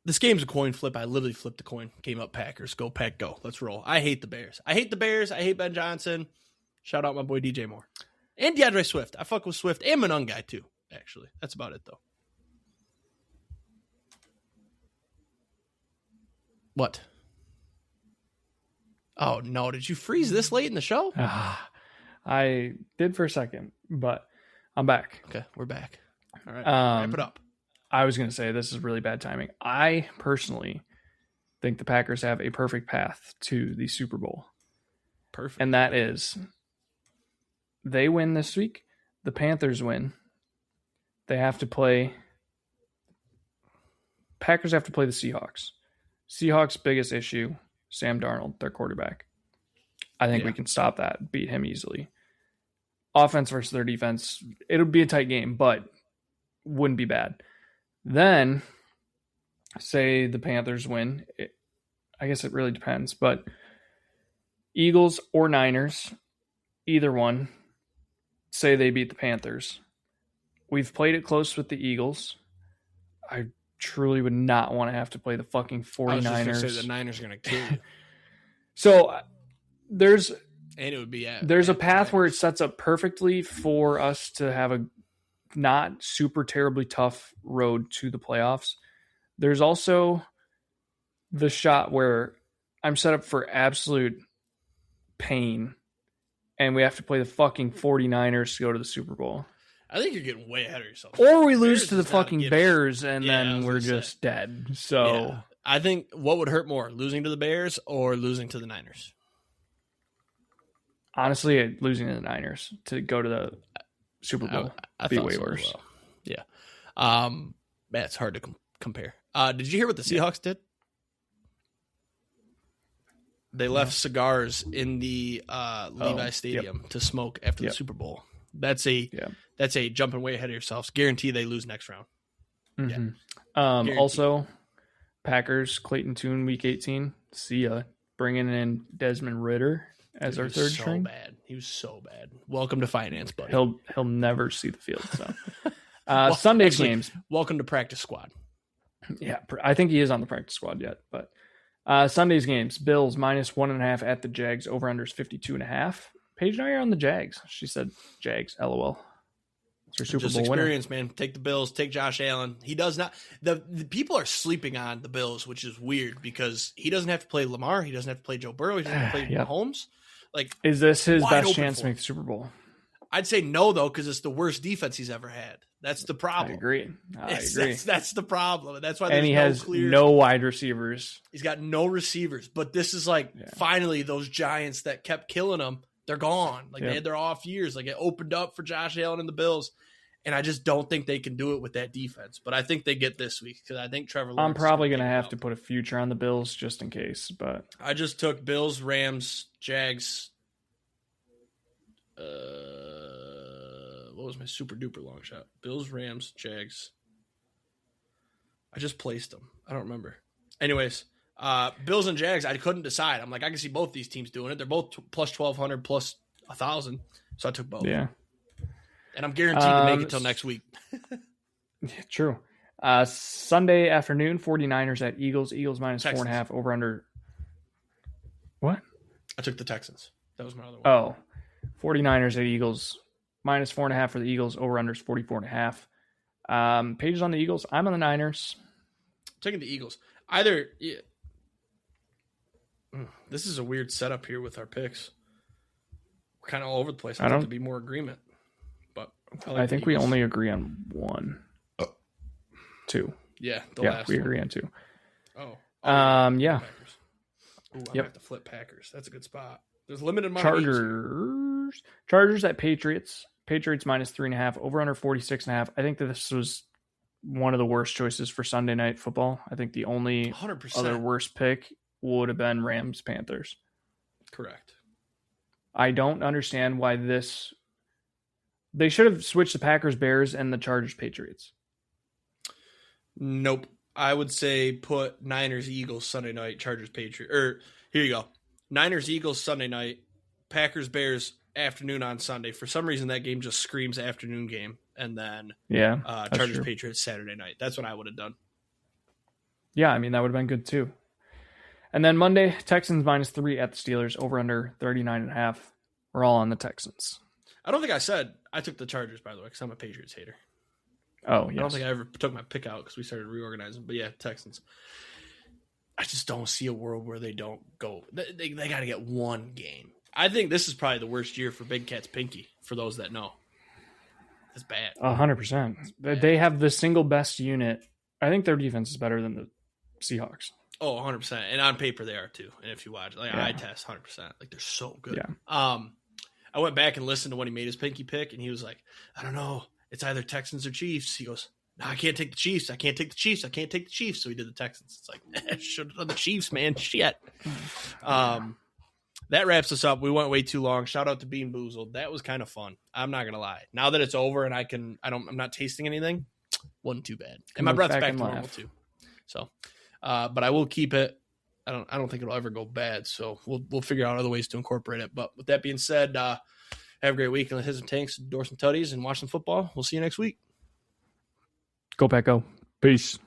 This game's a coin flip. I literally flipped the coin. Came up Packers. Go Pack, go. Let's roll. I hate the Bears. I hate Ben Johnson. Shout out my boy DJ Moore. And DeAndre Swift. I fuck with Swift and Manung guy too, actually. That's about it, though. What? Oh, no. Did you freeze this late in the show? I did for a second, but I'm back. Okay, we're back. All right, wrap it up. I was going to say this is really bad timing. I personally think the Packers have a perfect path to the Super Bowl. Perfect. And that is they win this week. The Panthers win. Packers have to play the Seahawks. Seahawks' biggest issue, Sam Darnold, their quarterback. I think we can stop that, beat him easily. Offense versus their defense, it'll be a tight game, but wouldn't be bad. Then, say the Panthers win. I guess it really depends, but Eagles or Niners, either one, say they beat the Panthers. We've played it close with the Eagles. I truly would not want to have to play the fucking 49ers. I was just going to say the Niners are going to kill you. So there's a path where it sets up perfectly for us to have a not super terribly tough road to the playoffs. There's also the shot where I'm set up for absolute pain and we have to play the fucking 49ers to go to the Super Bowl. I think you're getting way ahead of yourself. Or we lose to the fucking Bears and then we're just dead. So I think what would hurt more, losing to the Bears or losing to the Niners? Honestly, losing to the Niners to go to the Super Bowl would be way worse. Well. Yeah. Man, it's hard to compare. Did you hear what the Seahawks did? They left cigars in the Levi Stadium to smoke after the Super Bowl. That's a jumping way ahead of yourselves. Guarantee they lose next round. Mm-hmm. Yeah. Also, Packers, Clayton Tune, Week 18. See ya. Bringing in Desmond Ridder as our third string. He was so bad. Welcome to finance, buddy. He'll never see the field. So, Sunday's games. Welcome to practice squad. Yeah, I think he is on the practice squad yet. But Sunday's games: Bills minus 1.5 at the Jags. Over under is 52.5. Paige and I are on the Jags. She said Jags. LOL. It's her Super Bowl experience, winner. Man. Take the Bills. Take Josh Allen. He does not. The people are sleeping on the Bills, which is weird because he doesn't have to play Lamar. He doesn't have to play Joe Burrow. He doesn't have to play Mahomes. Like, is this his best chance to make the Super Bowl? I'd say no, though, because it's the worst defense he's ever had. That's the problem. I agree. That's the problem. And that's why he has no wide receivers. He's got no receivers. But this is finally those Giants that kept killing him. They're gone. They had their off years. It opened up for Josh Allen and the Bills. And I just don't think they can do it with that defense. But I think they get this week because I think Trevor Lawrence. I'm probably going to have to put a future on the Bills just in case. But I just took Bills, Rams, Jags. What was my super duper long shot? Bills, Rams, Jags. I just placed them. I don't remember. Anyways, Bills and Jags, I couldn't decide. I'm like, I can see both these teams doing it. They're both plus 1,200, plus 1,000. So I took both. Yeah. And I'm guaranteed to make it till next week. Yeah, true. Sunday afternoon, 49ers at Eagles. Eagles minus Texans. 4.5 over under. What? I took the Texans. That was my other one. Oh, 49ers at Eagles minus 4.5 for the Eagles. Over unders 44.5. Paige is on the Eagles. I'm on the Niners. Taking the Eagles. This is a weird setup here with our picks. We're kind of all over the place. I'd like to be more agreement. But I think we only agree on one. Two. Yeah, we agree on two. Oh. Yeah. Packers. Ooh, I have to flip Packers. That's a good spot. There's a limited amount of Chargers at Patriots. Patriots minus 3.5. Over under 46.5. I think that this was one of the worst choices for Sunday night football. I think the only 100%. other worst pick would have been Rams Panthers. Correct. I don't understand why this. They should have switched the Packers Bears and the Chargers Patriots. Nope. I would say put Niners Eagles Sunday night, Chargers Patriots. Or here you go. Niners Eagles Sunday night, Packers Bears afternoon on Sunday. For some reason that game just screams afternoon game. And then Chargers Patriots Saturday night. That's what I would have done. Yeah, I mean that would have been good too. And then Monday, Texans minus 3 at the Steelers, over under 39.5. We're all on the Texans. I don't think I said I took the Chargers, by the way, because I'm a Patriots hater. Oh, yes. I don't think I ever took my pick out because we started reorganizing. But yeah, Texans. I just don't see a world where they don't go. They got to get one game. I think this is probably the worst year for Big Cat's Pinky, for those that know. It's bad. 100%. They have the single best unit. I think their defense is better than the Seahawks. Oh, 100%. And on paper they are too. And if you watch, I test 100%. Like they're so good. Yeah. I went back and listened to when he made his Pinky pick, and he was like, I don't know. It's either Texans or Chiefs. He goes, no, I can't take the Chiefs. I can't take the Chiefs. I can't take the Chiefs. So he did the Texans. It's like, should have done the Chiefs, man. Shit. That wraps us up. We went way too long. Shout out to Bean Boozled. That was kind of fun. I'm not gonna lie. Now that it's over and I'm not tasting anything, wasn't too bad. And my breath's back to normal too. So, but I will keep it. I don't think it'll ever go bad. So we'll figure out other ways to incorporate it. But with that being said, have a great week and hit some tanks, endorse some tutties, and watch some football. We'll see you next week. Go Pack Go. Peace.